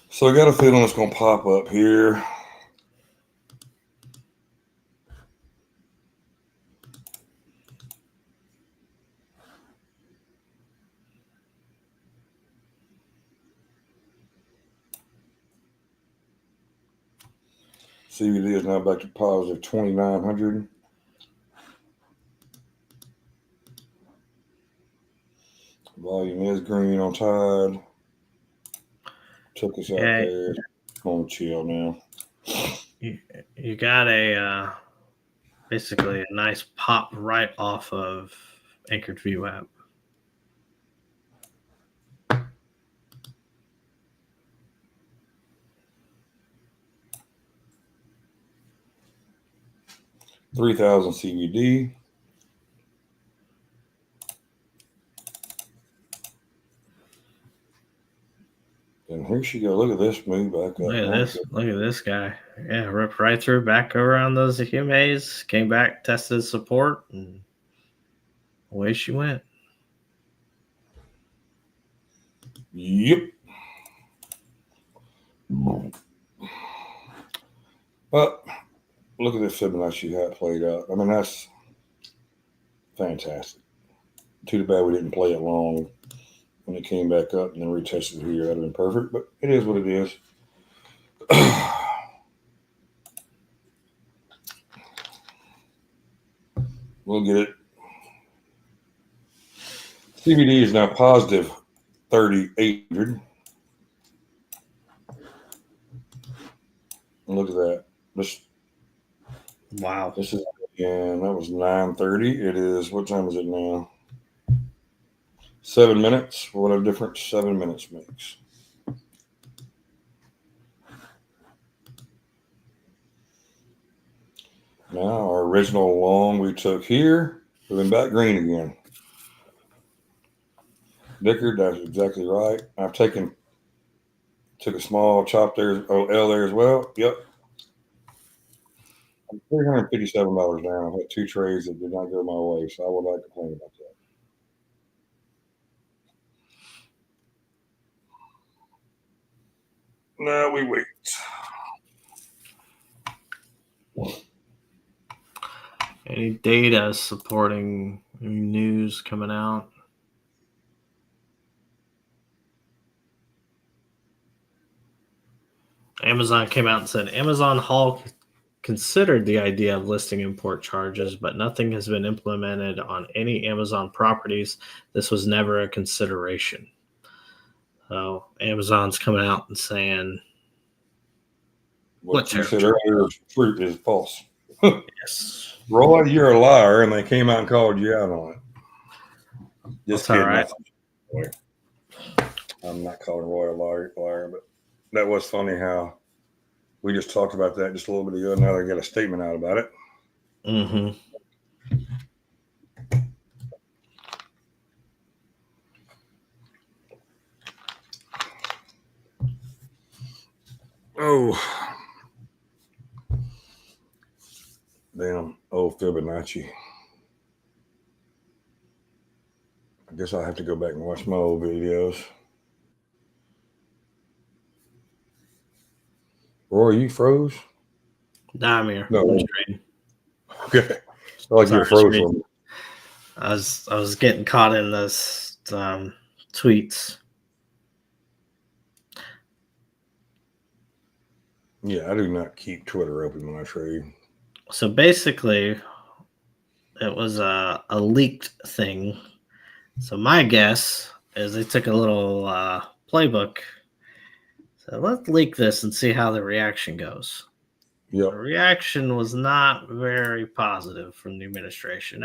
So I got a feeling it's going to pop up here. CBD is now back to positive 2,900. Volume is green on Tide. Took us out there. It's going to chill now. you got a basically a nice pop right off of Anchored View app. $3,000 CBD. And here she go. Look at this move back up. Look at this. Look at this guy. Yeah, ripped right through, back around those EMAs, came back, tested support, and away she went. Yep. But look at this Fibonacci how it played out. I mean, that's fantastic. Too bad we didn't play it long when it came back up and then retested here. That would have been perfect, but it is what it is. We'll get it. CBD is now positive 3,800. Look at that. Wow. This is again. That was 9:30. It is. What time is it now? 7 minutes. What a difference 7 minutes makes. Now our original long we took here. We've been back green again. Dickard, that's exactly right. I've took a small chop there, L there as well. Yep. I'm $357 down. I've had 2 trades that did not go my way, so I would like to complain about that. Now we wait. Any data supporting any news coming out? Amazon came out and said Amazon Hall considered the idea of listing import charges, but nothing has been implemented on any Amazon properties. This was never a consideration. So Amazon's coming out and saying what you said earlier, fruit is false. Yes. Roy, you're a liar, and they came out and called you out on it. Just kidding. All right. I'm not calling Roy a liar, but that was funny how we just talked about that just a little bit ago. Now they got a statement out about it. Mm-hmm. Oh. Damn. Oh, Fibonacci. I guess I'll have to go back and watch my old videos. Roy, you froze? Nah, I'm here. No. Okay. I like you froze for me. I was getting caught in those tweets. Yeah, I do not keep Twitter open when I trade. So basically, it was a leaked thing. So my guess is they took a little playbook. So let's leak this and see how the reaction goes. Yep. The reaction was not very positive from the administration.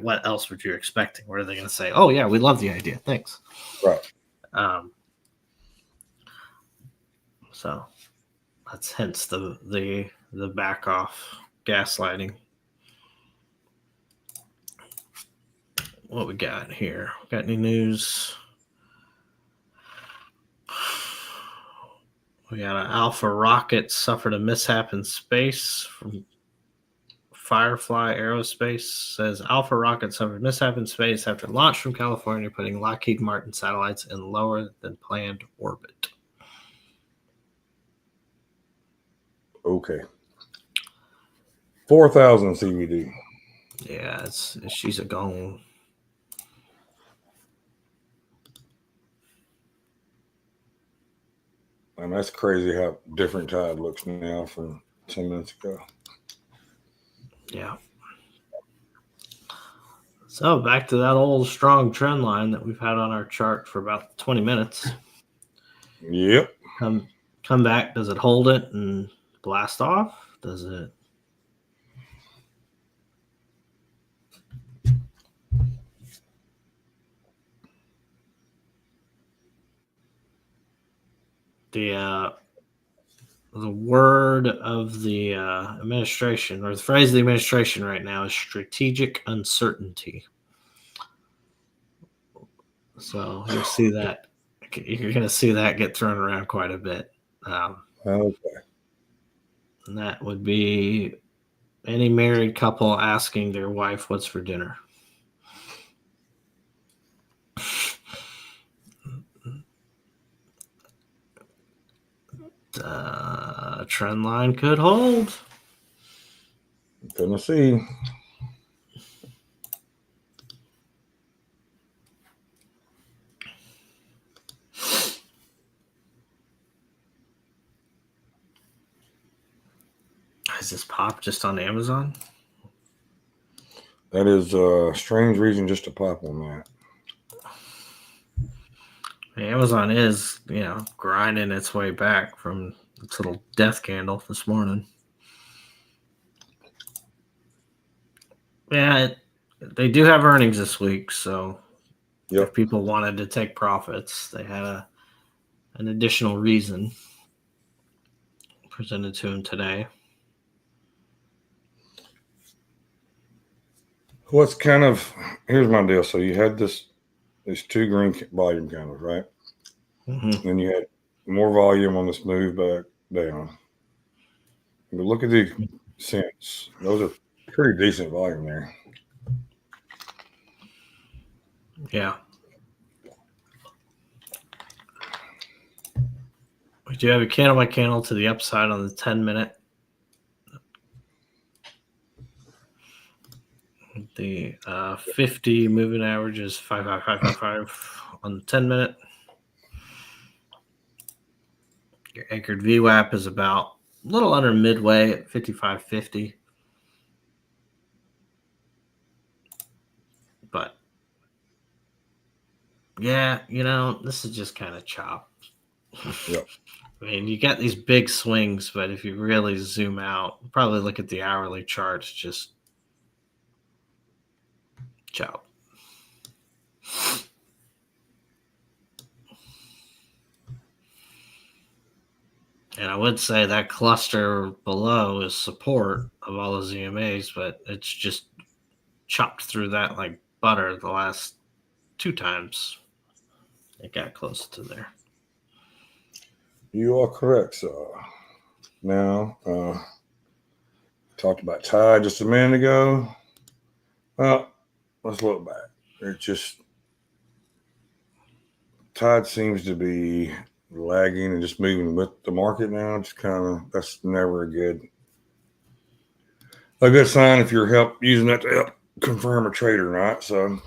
What else were you expecting? What are they going to say? Oh, yeah, we love the idea. Thanks. Right. So that's hence the back off gaslighting. What we got here? Got any news? We got an Alpha rocket suffered a mishap in space from Firefly Aerospace. Says Alpha rocket suffered mishap in space after launch from California, putting Lockheed Martin satellites in lower than planned orbit. Okay. 4,000 CBD. Yeah, she's a gone. And that's crazy how different Tide looks now from 10 minutes ago. Yeah. So back to that old strong trend line that we've had on our chart for about 20 minutes. Yep. Come back. Does it hold it? And blast off? Does it? The word of the administration, or the phrase of the administration right now, is strategic uncertainty. So you'll see that. You're going to see that get thrown around quite a bit. Okay. And that would be any married couple asking their wife what's for dinner. Trend line could hold. Tennessee. Is this pop just on Amazon? That is a strange reason just to pop on that. Amazon is, grinding its way back from its little death candle this morning. Yeah, they do have earnings this week, so if people wanted to take profits, they had an additional reason presented to them today. Here's my deal. So you had these two green volume candles, right? Mm-hmm. Then you had more volume on this move back down. But look at the cents. Those are pretty decent volume there. Yeah. We do have a candle by candle to the upside on the 10-minute. The 50 moving average is 55555 on the 10-minute. Your anchored VWAP is about a little under midway at 5550. But yeah, this is just kind of chopped. Yep. I mean, you got these big swings, but if you really zoom out, probably look at the hourly charts, just chop. And I would say that cluster below is support of all the ZMAs, but it's just chopped through that like butter the last two times it got close to there. You are correct, sir. Now, talked about Tide just a minute ago. Well, let's look back. It's just Tide seems to be lagging and just moving with the market now. Just that's never a good sign if you're using that to help confirm a trade or not. So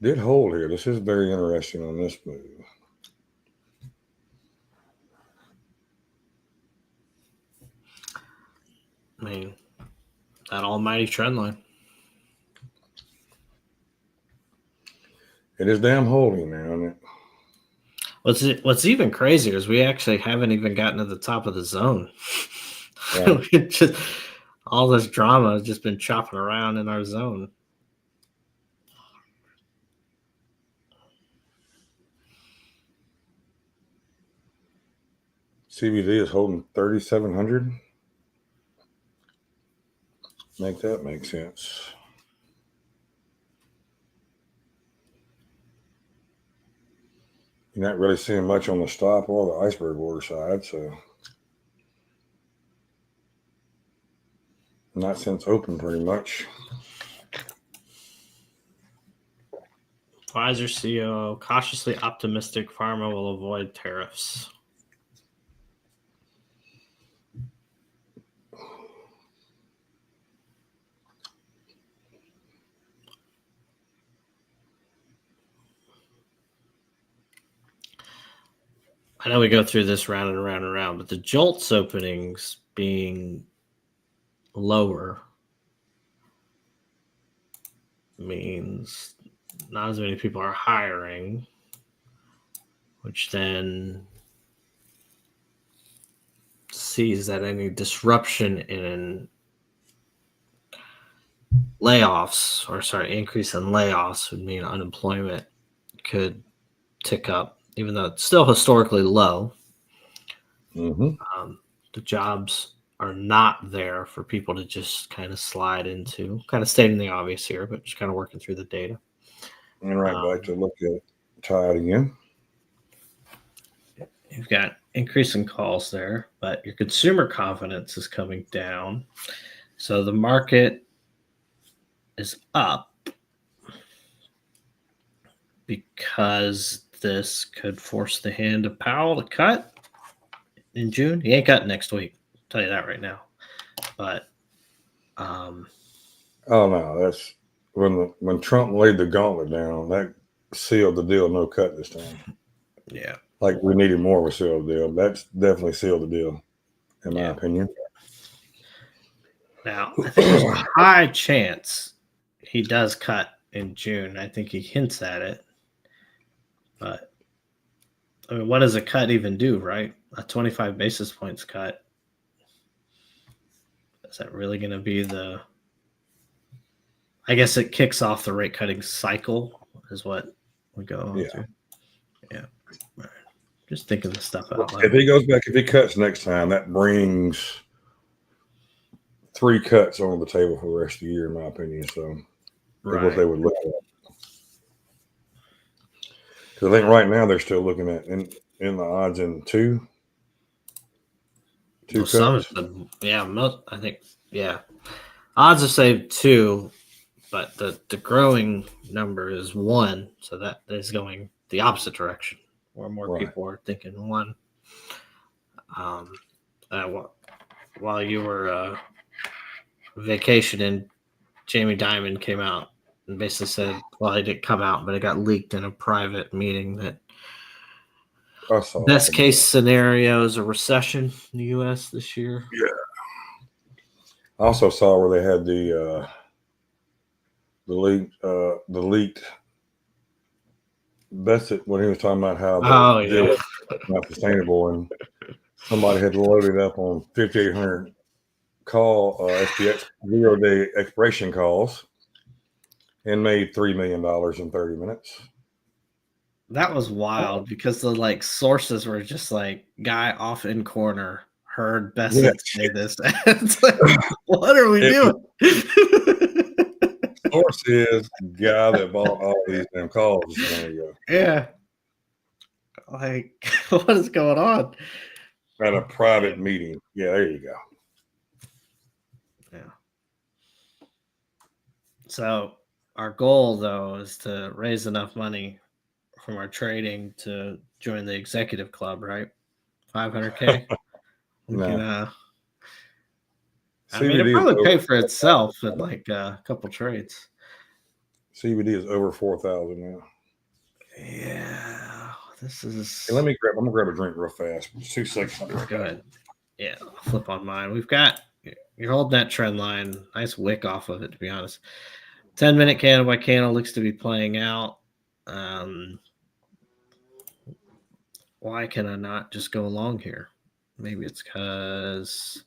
did hold here. This is very interesting on this move. I mean, that almighty trend line. It is damn holding now, isn't it? What's even crazier is we actually haven't even gotten to the top of the zone. Right. All this drama has just been chopping around in our zone. CBD is holding 3,700. Make that make sense. You're not really seeing much on the stop or the iceberg order side, so not since open pretty much. Pfizer CEO cautiously optimistic pharma will avoid tariffs. I know we go through this round and round and round, but the JOLTS openings being lower means not as many people are hiring. which then sees that any disruption in increase in layoffs would mean unemployment could tick up, even though it's still historically low. The jobs are not there for people to just kind of slide into, kind of stating the obvious here, but just kind of working through the data. And back to look at Tide again. You've got increasing calls there, but your consumer confidence is coming down. So the market is up because this could force the hand of Powell to cut in June. He ain't cutting next week. I'll tell you that right now. But oh no, that's when Trump laid the gauntlet down, that sealed the deal. No cut this time. Yeah. Like we needed more of a sealed deal. That's definitely sealed the deal, in my opinion. Now, I think there's a high chance he does cut in June. I think he hints at it. But, I mean, what does a cut even do, right? A 25 basis points cut. Is that really going to be I guess it kicks off the rate cutting cycle is what we go on to. Yeah. Right. Just thinking this stuff out loud. If he cuts next time, that brings 3 cuts on the table for the rest of the year, in my opinion. So that's what they would look at. Because I think right now they're still looking at in the odds in two cuts. I think odds are say 2, but the growing number is 1, so that is going the opposite direction. More people are thinking 1. While you were vacationing, Jamie Dimon came out and basically said, well, it didn't come out, but it got leaked in a private meeting that best case scenario is a recession in the U.S. this year. Yeah. I also saw where they had the leaked Bessent when he was talking about how the deal was not sustainable, and somebody had loaded up on 5,800 call SPX 0-day expiration calls and made $3 million in 30 minutes. That was wild because the sources were just guy off in corner heard Bessent say this. It's like, what are we doing? Source is the guy that bought all these damn calls. There you go. Yeah. What is going on? At a private meeting. Yeah, there you go. Yeah. So our goal, though, is to raise enough money from our trading to join the executive club, right? 500K. No. I mean, it probably pay for itself in a couple trades. CBD is over 4,000 now. Yeah, this is. Hey, I'm gonna grab a drink real fast. 2 seconds. Go ahead. Yeah, I'll flip on mine. You're holding that trend line. Nice wick off of it, to be honest. 10-minute candle by candle looks to be playing out. Why can I not just go along here? Maybe it's because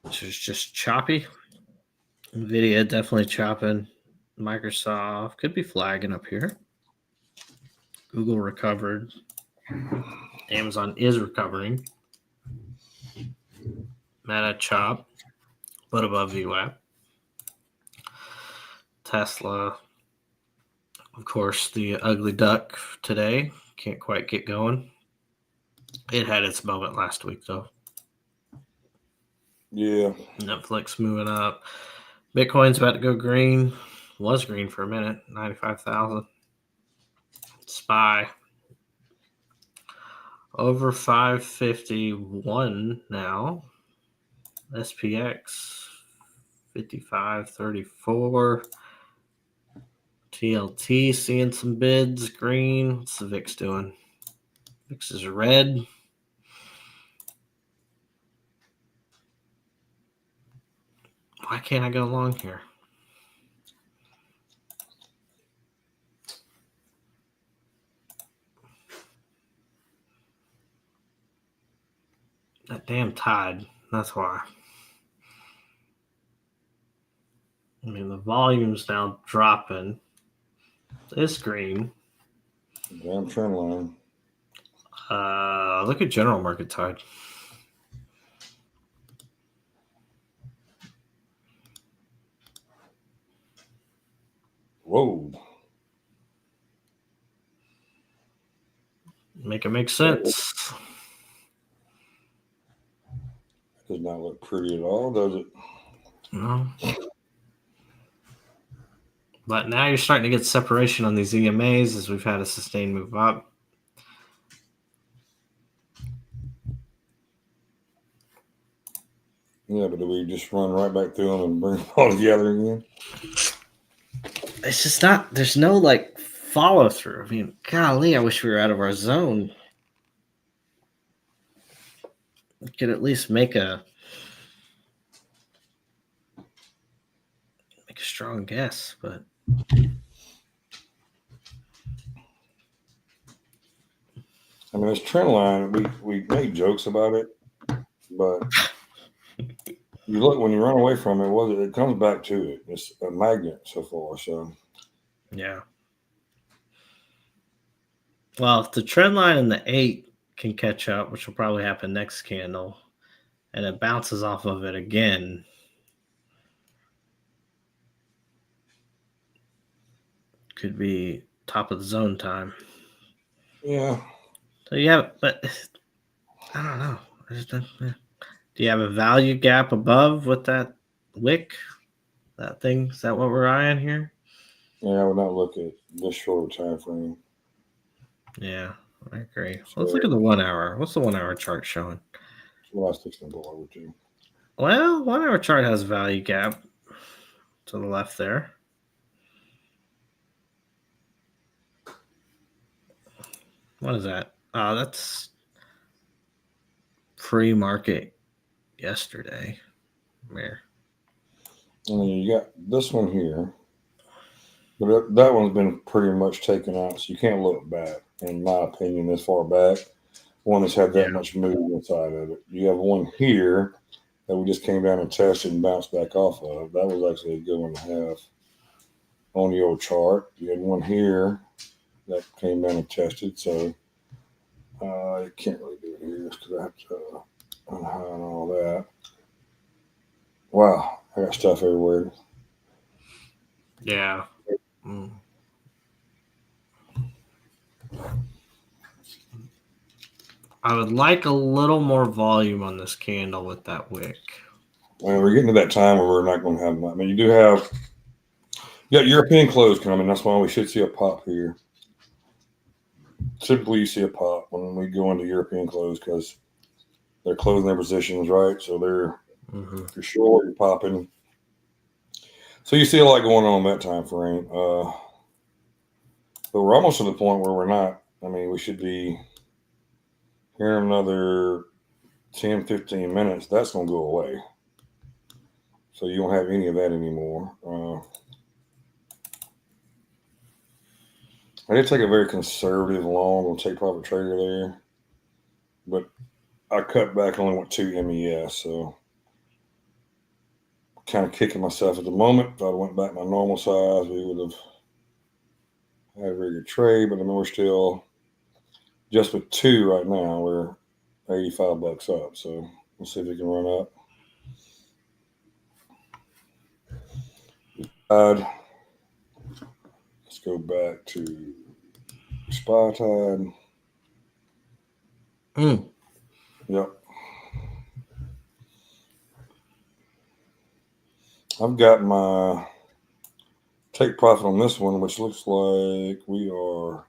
it's just choppy. NVIDIA definitely chopping. Microsoft could be flagging up here. Google recovered. Amazon is recovering. Meta chop, but above VWAP. Tesla, of course, the ugly duck today. Can't quite get going. It had its moment last week, though. Yeah. Netflix moving up. Bitcoin's about to go green. Was green for a minute. 95,000. SPY. Over 551 now. SPX. 55.34. TLT seeing some bids. Green. What's the VIX doing? VIX is red. Why can't I go along here? That damn tide. That's why. I mean, the volume's now dropping. It's green. Damn trend line. Look at general market tide. Whoa. Make it make sense. Does not look pretty at all, does it? No. But now you're starting to get separation on these EMAs as we've had a sustained move up. Yeah, but do we just run right back through them and bring them all together again? It's just not, there's no like follow through. I mean, golly, I wish we were out of our zone. We could at least make a strong guess, but I mean, this trend line, we made jokes about it, but you look when you run away from it, it comes back to it. It's a magnet so far. So yeah. Well, if the trend line and the 8 can catch up, which will probably happen next candle, and it bounces off of it again, could be top of the zone time. yeah. So yeah, but I don't know. Do you have a value gap above with that wick? That thing? Is that what we're eyeing here? Yeah, I would not look at this short time frame. Yeah, I agree. So, Let's look at the 1 hour. What's the 1 hour chart showing? well, I stick to over to. Well, 1 hour chart has value gap to the left there. What is that? Oh, that's pre-market yesterday. Where? And then you got this one here. But that one's been pretty much taken out, so you can't look back, in my opinion, this far back. One that's had that much movement inside of it. You have one here that we just came down and tested and bounced back off of. That was actually a good one to have on the old chart. You had one here that came down and tested, so you can't really do it here because I have to unhide and all that. Wow, I got stuff everywhere. Yeah. I would like a little more volume on this candle with that wick. Well, we're getting to that time where we're not going to have much. I mean, you got European close coming. That's why we should see a pop here. Typically, you see a pop when we go into European close because they're closing their positions, right? So they're for sure you're popping. So you see a lot going on in that time frame. But we're almost to the point where we're not. I mean, we should be here in another 10, 15 minutes. That's going to go away. So you don't have any of that anymore. I did take a very conservative long on take profit trader there, but I cut back, only went 2 MES, so kind of kicking myself at the moment. If I went back my normal size, we would have had a very good trade, but I mean, we're still just with 2 right now. We're $85 up, so we'll see if we can run up. Let's go back to SPY tide. Yep. I've got my take profit on this one, which looks like we are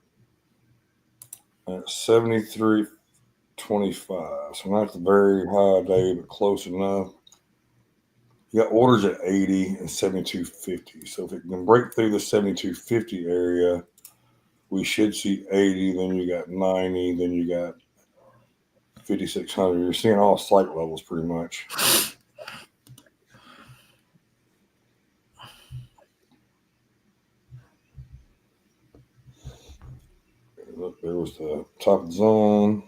at 73.25. So not the very high day, but close enough. You got orders at 80 and 72.50. So if it can break through the 72.50 area, we should see 80. Then you got 90. Then you got 5,600. You're seeing all slight levels pretty much. Look, there was the top zone.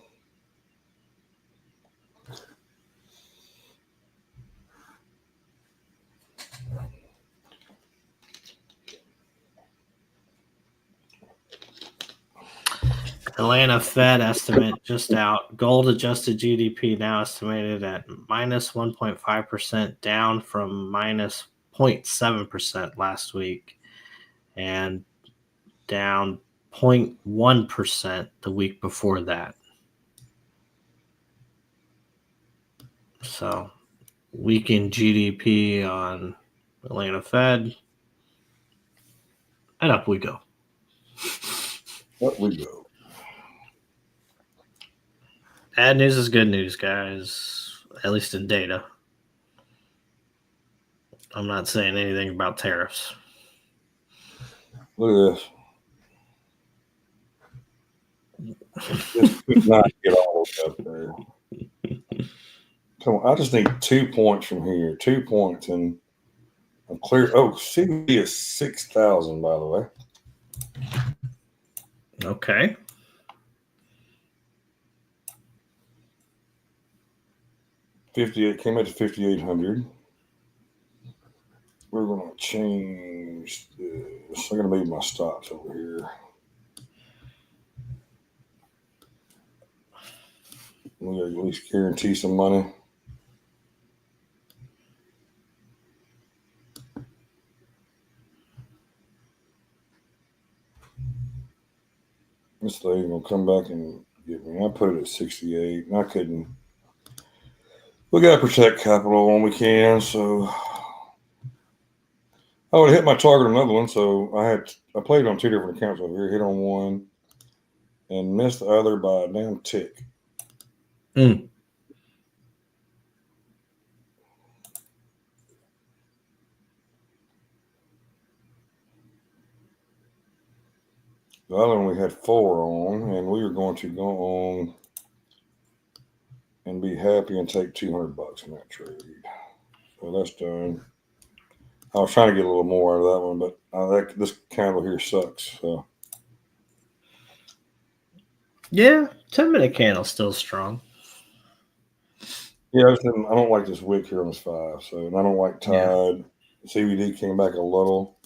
Atlanta Fed estimate just out. Gold adjusted GDP now estimated at minus 1.5%, down from minus 0.7% last week, and down 0.1% the week before that. So, weakened GDP on Atlanta Fed, and up we go. Up we go. Bad news is good news, guys, at least in data. I'm not saying anything about tariffs. Look at this. This could not get all the way up there. Come on, I just need 2 points from here. 2 points, and I'm clear. Oh, CBD is 6,000, by the way. Okay. $58 came out to 5,800. We're going to change this. I'm going to move my stops over here. We got to at least guarantee some money. This lady's going to come back and get me. I put it at 68, and I couldn't. We got to protect capital when we can, so I would have hit my target on another one. So I played on 2 different accounts over here, hit on one, and missed the other by a damn tick. Mm. The other one we had 4 on, and we were going to go on and be happy and take $200 in that trade. So that's done. I was trying to get a little more out of that one, but this candle here sucks. So. Yeah, 10-minute candle still strong. Yeah, I don't like this wick here on this 5. So, and I don't like Tide. Yeah. CBD came back a little.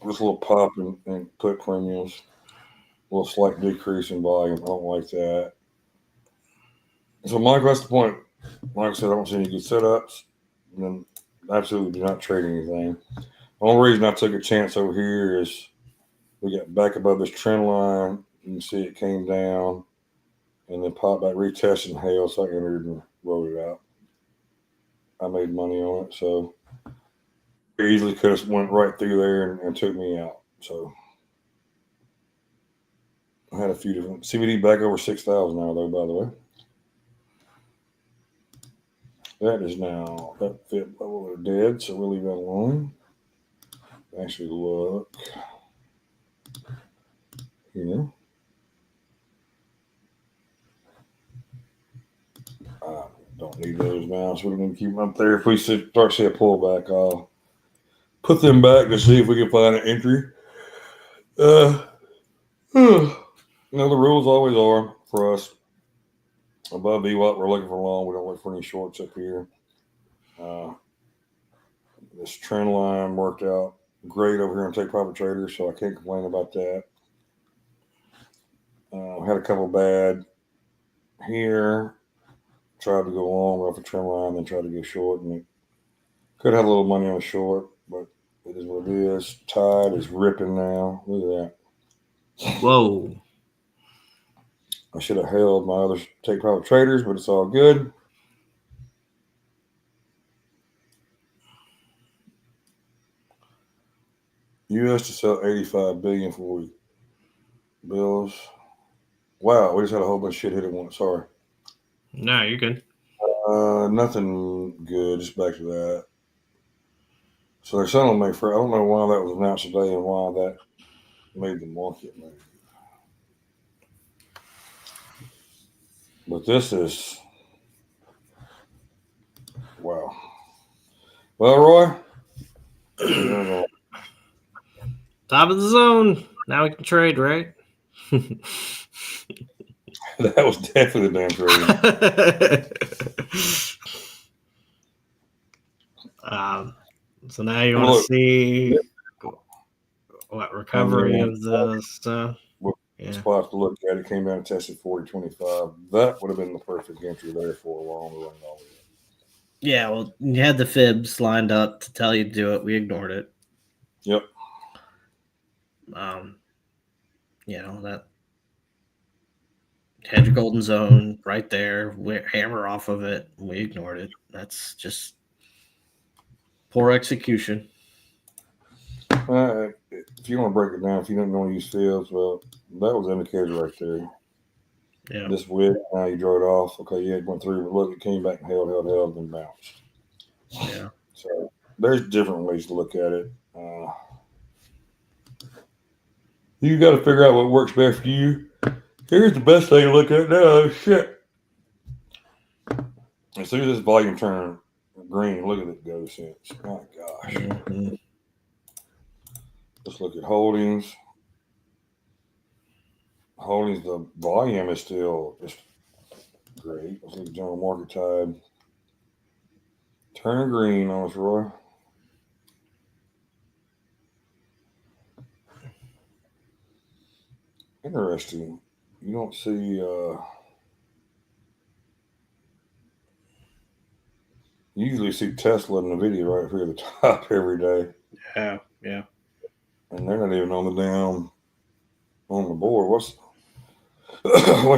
This little pop and put premiums. A little slight decrease in volume. I don't like that. So, Mike, that's the point. Like I said, I don't see any good setups. And then absolutely do not trade anything. The only reason I took a chance over here is we got back above this trend line. You can see it came down and then popped back, retested and held. So I entered and rolled it out. I made money on it. So it easily could have went right through there and took me out. So I had a few different CBD back over 6,000 now, though, by the way. That is now, that fit level are dead, so we'll leave that alone. Actually, look here. I don't need those now, so we're going to keep them up there. If we start to see a pullback, I'll put them back to see if we can find an entry. The rules always are for us. Above VWAP, we're looking for long. We don't look for any shorts up here. This trend line worked out great over here on Take Profit Traders, so I can't complain about that. Had a couple bad here. Tried to go long off the trend line, then tried to go short, and it could have a little money on the short, but it is what it is. Tide is ripping now. Look at that. Whoa. I should have held my other Take Profit Traders, but it's all good. U.S. to sell 85 billion for bills. Wow, we just had a whole bunch of shit hit at once. Sorry. No, you're good. Nothing good. Just back to that. So they're selling me for. I don't know why that was announced today and why that made the market move. But this is wow. Well, Roy. Top of the zone. Now we can trade, right? That was definitely the damn trade. So now you want to see what recovery of the stuff. Yeah. spots to look at. It came down and tested 40.25. That would have been the perfect entry there for a long run. Yeah, well, you had the fibs lined up to tell you to do it. We ignored it. Yep. That had your golden zone right there. Hammer off of it. We ignored it. That's just poor execution. If you want to break it down, if you don't know use fields, well, that was the indicator right there. Yeah. This wick, now you draw it off. Okay, yeah, it went through, but look, it came back and held, and bounced. Yeah. So there's different ways to look at it. You got to figure out what works best for you. Here's the best thing to look at now. Shit. As soon as this volume turned green, look at it go since. My gosh. Mm-hmm. Let's look at holdings. Holdings, the volume is still just great. Let's look at general market tide. Turn green on us, Roy. Interesting. You don't see you usually see Tesla in the video right here at the top every day. Yeah. Yeah. And they're not even on the board. What's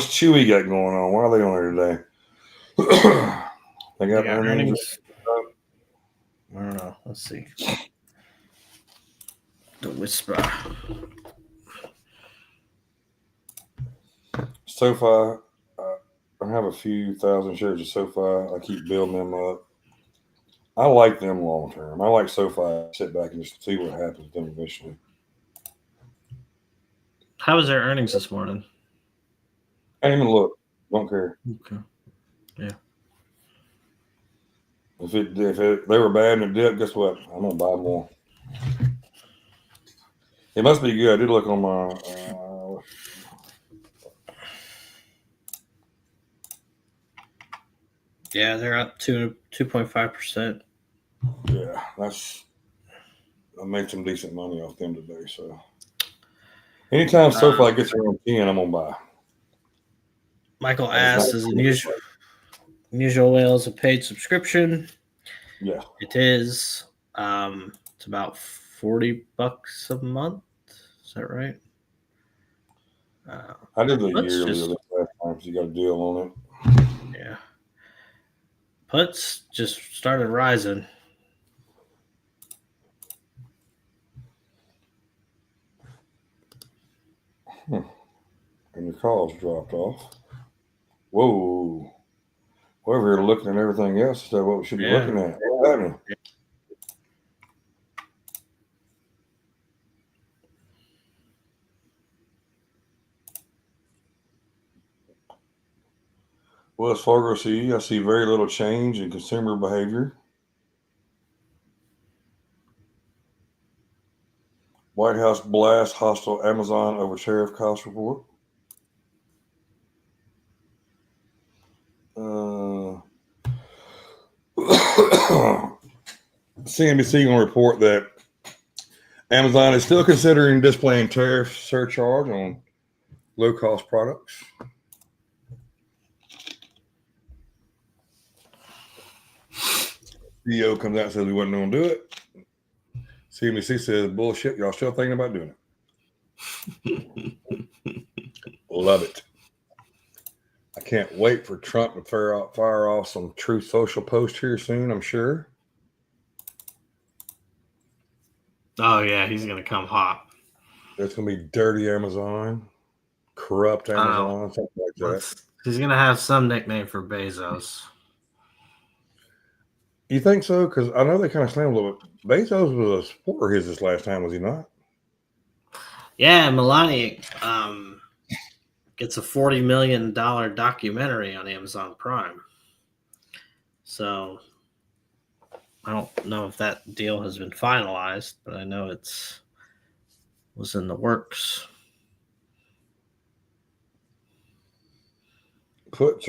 Chewy got going on? Why are they on there today? They got earnings. I don't know. Let's see. The whisper. SoFi. I have a few thousand shares of SoFi. I keep building them up. I like them long term. I like SoFi. Sit back and just see what happens with them eventually. How was their earnings this morning? I didn't even look. Don't care. Okay. Yeah. If they were bad and it dipped, guess what? I'm gonna buy more. It must be good. I did look on my. Yeah, they're up 2.5%. Yeah, I made some decent money off them today. So anytime SoFi gets around 10, I'm gonna buy. Michael asks, "Is unusual whales a paid subscription?" Yeah, it is. It's about $40 a month. Is that right? I did the yearly last time because you got a deal on it. Yeah. Puts just started rising. And your calls dropped off. Whoa. We're over here looking at everything else instead of what we should be looking at. What's happening? Wells Fargo CE, I see very little change in consumer behavior. White House blasts hostile Amazon over tariff cost report. CNBC going to report that Amazon is still considering displaying tariff surcharge on low-cost products. CEO comes out and says we wasn't going to do it. CNBC says bullshit. Y'all still thinking about doing it? Love it. I can't wait for Trump to fire off some Truth Social post here soon, I'm sure. Oh, yeah, he's going to come hot. It's going to be dirty Amazon, corrupt Amazon, something like that. He's going to have some nickname for Bezos. You think so? Because I know they kind of slammed a little bit. Bezos was a supporter of his this last time, was he not? Yeah, Melania gets a $40 million documentary on Amazon Prime. So I don't know if that deal has been finalized, but I know was in the works. Put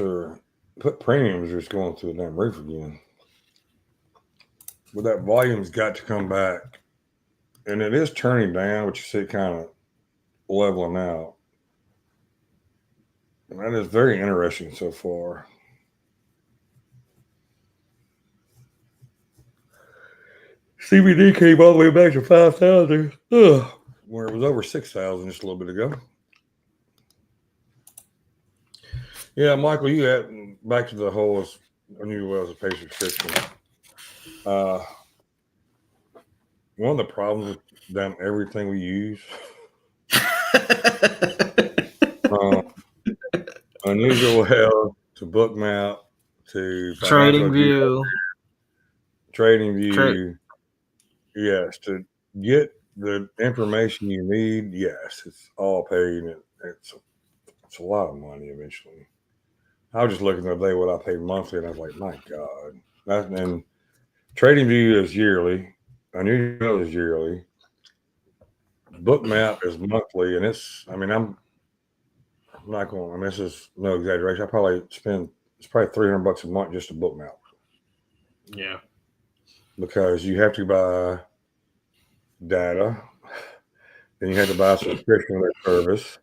premiums are just going through the damn roof again. But that volume's got to come back. And it is turning down, but you see it kind of leveling out. That is very interesting so far. CBD came all the way back to 5,000, where it was over 6,000 just a little bit ago. Yeah, Michael, you had back to the whole I knew well as a patient restriction. One of the problems with damn everything we use, unusual health to bookmap to financial trading view, yes, to get the information you need, yes, it's all paid. And it's a lot of money eventually. I was just looking the other day what I paid monthly, and I was like, my God. And trading view is yearly. Unusual is yearly. Bookmap is monthly, and I'm not going. I mean, this is no exaggeration. I probably it's probably $300 a month just to bookmap. Yeah, because you have to buy data, then you had to buy a subscription to their service,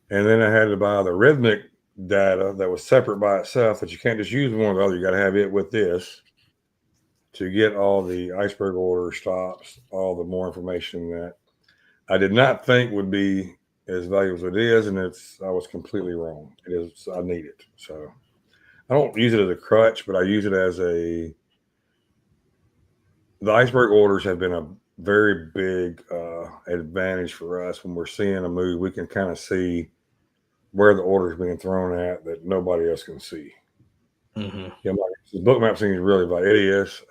and then I had to buy the Rhythmic data that was separate by itself. That you can't just use one or the other. You got to have it with this to get all the iceberg order stops, all the more information that I did not think would be as valuable as it is, and I was completely wrong. It is. I need it, so I don't use it as a crutch, but I use it as the iceberg orders have been a very big advantage for us when we're seeing a move. We can kind of see where the order is being thrown at that nobody else can see. Mm-hmm. Yeah, the bookmap thing is really about it is.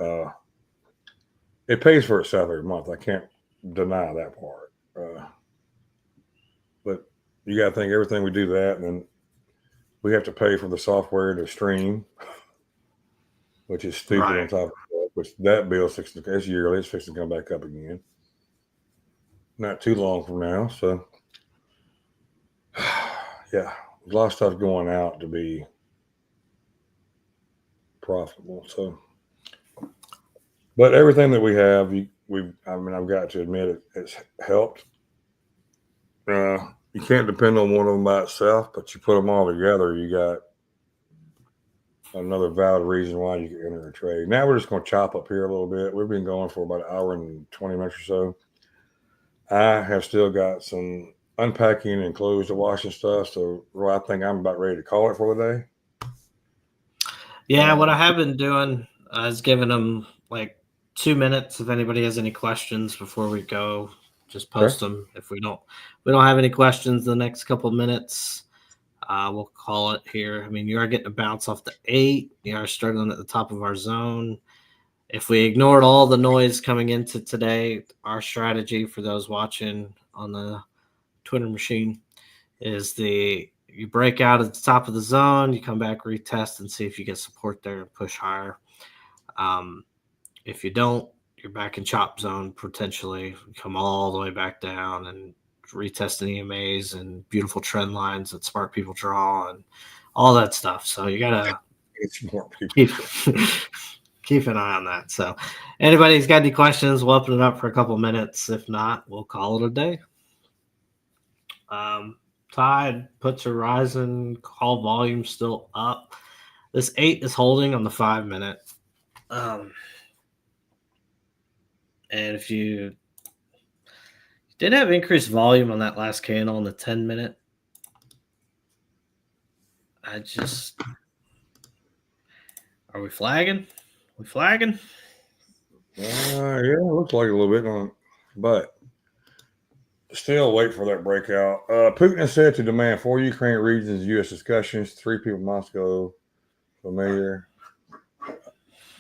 It pays for itself every month. I can't deny that part. But you got to think everything we do that, and then we have to pay for the software to stream, which is stupid on top of that. Which that bill's fixing to, it's yearly. It's fixing to come back up again. Not too long from now. So, yeah, a lot of stuff going out to be profitable. So, but everything that we have, I've got to admit it's helped. You can't depend on one of them by itself, but you put them all together, you got another valid reason why you can enter a trade. Now we're just going to chop up here a little bit. We've been going for about an hour and 20 minutes or so. I have still got some unpacking and clothes to wash and stuff. So I think I'm about ready to call it for the day. Yeah, what I have been doing is giving them like 2 minutes. If anybody has any questions before we go, just post them. If we don't have any questions the next couple of minutes, we'll call it here. I mean, you are getting a bounce off the 8. You are struggling at the top of our zone. If we ignored all the noise coming into today, our strategy for those watching on the Twitter machine is you break out at the top of the zone, you come back, retest, and see if you get support there and push higher. If you don't, you're back in chop zone potentially. Come all the way back down and retest EMAs and beautiful trend lines that smart people draw and all that stuff. So you gotta keep an eye on that. So anybody's got any questions, we'll open it up for a couple minutes. If not, we'll call it a day. Tide puts are rising, call volume still up. This 8 is holding on the 5 minute. And if you did have increased volume on that last candle on the 10 minute, are we flagging? We flagging? Yeah, it looks like a little bit on, but still wait for that breakout. Putin has said to demand 4 Ukraine regions U.S. discussions. 3 people in Moscow familiar.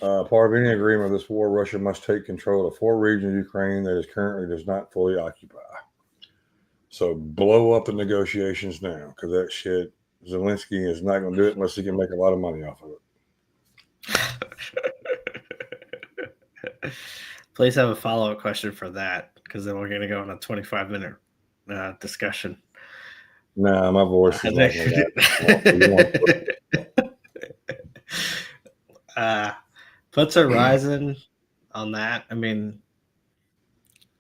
Part of any agreement of this war, Russia must take control of 4 regions of Ukraine that it currently does not fully occupy. So blow up the negotiations now, because that shit, Zelensky is not going to do it unless he can make a lot of money off of it. Please have a follow-up question for that, because then we're going to go on a 25-minute discussion. Nah, my voice is not going to puts are rising on that. I mean,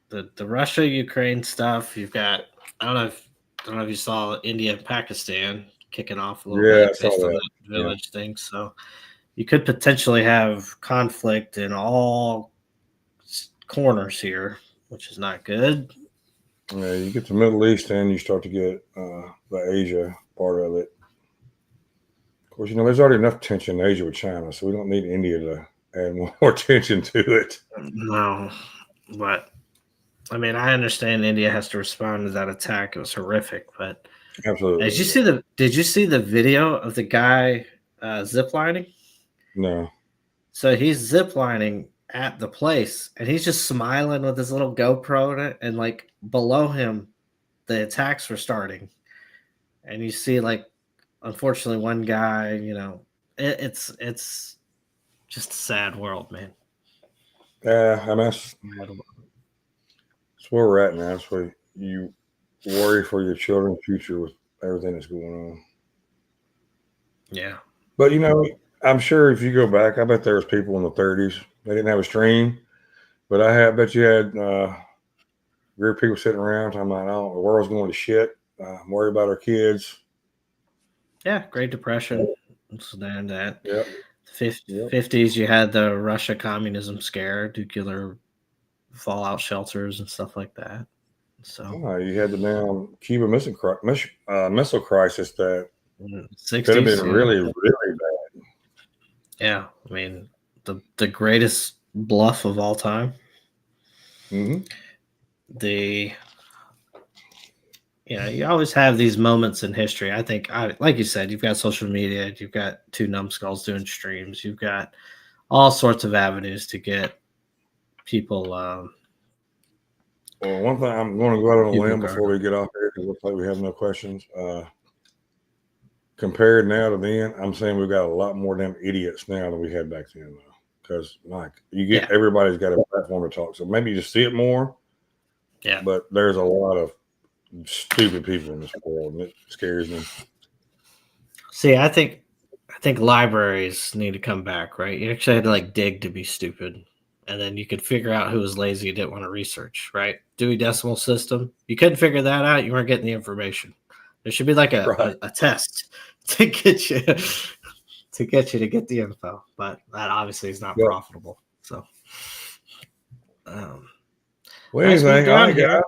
the Russia-Ukraine stuff, you've got, I don't know if you saw India and Pakistan kicking off a little bit I saw based on that. that village thing. So you could potentially have conflict in all corners here, which is not good. Yeah, you get the Middle East and you start to get the Asia part of it. Of course, there's already enough tension in Asia with China, so we don't need India to add more tension to it. No, but I mean, I understand India has to respond to that attack. It was horrific, but Absolutely. did you see the video of the guy ziplining? No. So he's ziplining at the place and he's just smiling with his little GoPro in it, and like below him the attacks were starting. And you see, like, unfortunately one guy, it's just a sad world, man. Yeah, I mean, that's where we're at now. That's where you worry for your children's future with everything that's going on. Yeah. But I'm sure if you go back, I bet there was people in the 30s. They didn't have a stream, but bet you had group people sitting around talking about, "Oh, the world's going to shit. I'm worried about our kids." Yeah, Great Depression. Understand that. Yep. 50s, you had the Russia communism scare, nuclear fallout shelters and stuff like that. So you had the damn Cuba missile crisis that 60s, could have been really, really bad. Yeah, I mean, the greatest bluff of all time. Mm-hmm. You always have these moments in history. I think, like you said, you've got social media, you've got two numbskulls doing streams, you've got all sorts of avenues to get people. Well, one thing I'm going to go out on a limb before we get off here, because it looks like we have no questions. Compared now to then, I'm saying we've got a lot more damn idiots now than we had back then, though. Because, everybody's got a platform to talk. So maybe you just see it more. Yeah. But there's a lot of stupid people in this world, and it scares me. See, I think libraries need to come back, right? You actually had to dig to be stupid, and then you could figure out who was lazy and didn't want to research, right? Dewey Decimal System. You couldn't figure that out, you weren't getting the information. There should be a test to get you to get the info, but that obviously is not profitable. So, well, anything, all right, guys.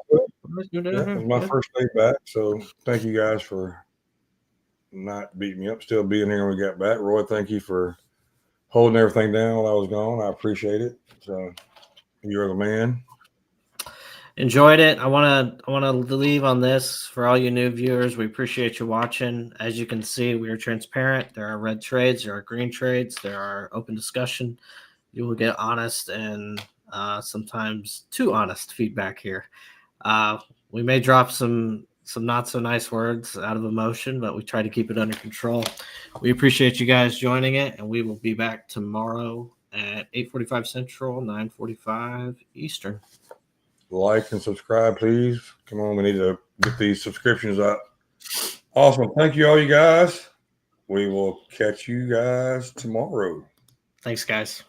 It was my first day back, so thank you guys for not beating me up, still being here when we got back. Roy, thank you for holding everything down while I was gone. I appreciate it. So you're the man. Enjoyed it. I want to leave on this for all you new viewers. We appreciate you watching. As you can see, we are transparent. There are red trades, there are green trades, there are open discussion. You will get honest and sometimes too honest feedback here. We may drop some not so nice words out of emotion, but we try to keep it under control. We appreciate you guys joining it, and we will be back tomorrow at 8:45 Central, 9:45 Eastern. Like and subscribe, please. Come on, we need to get these subscriptions up. Awesome. Thank you, all you guys. We will catch you guys tomorrow. Thanks, guys.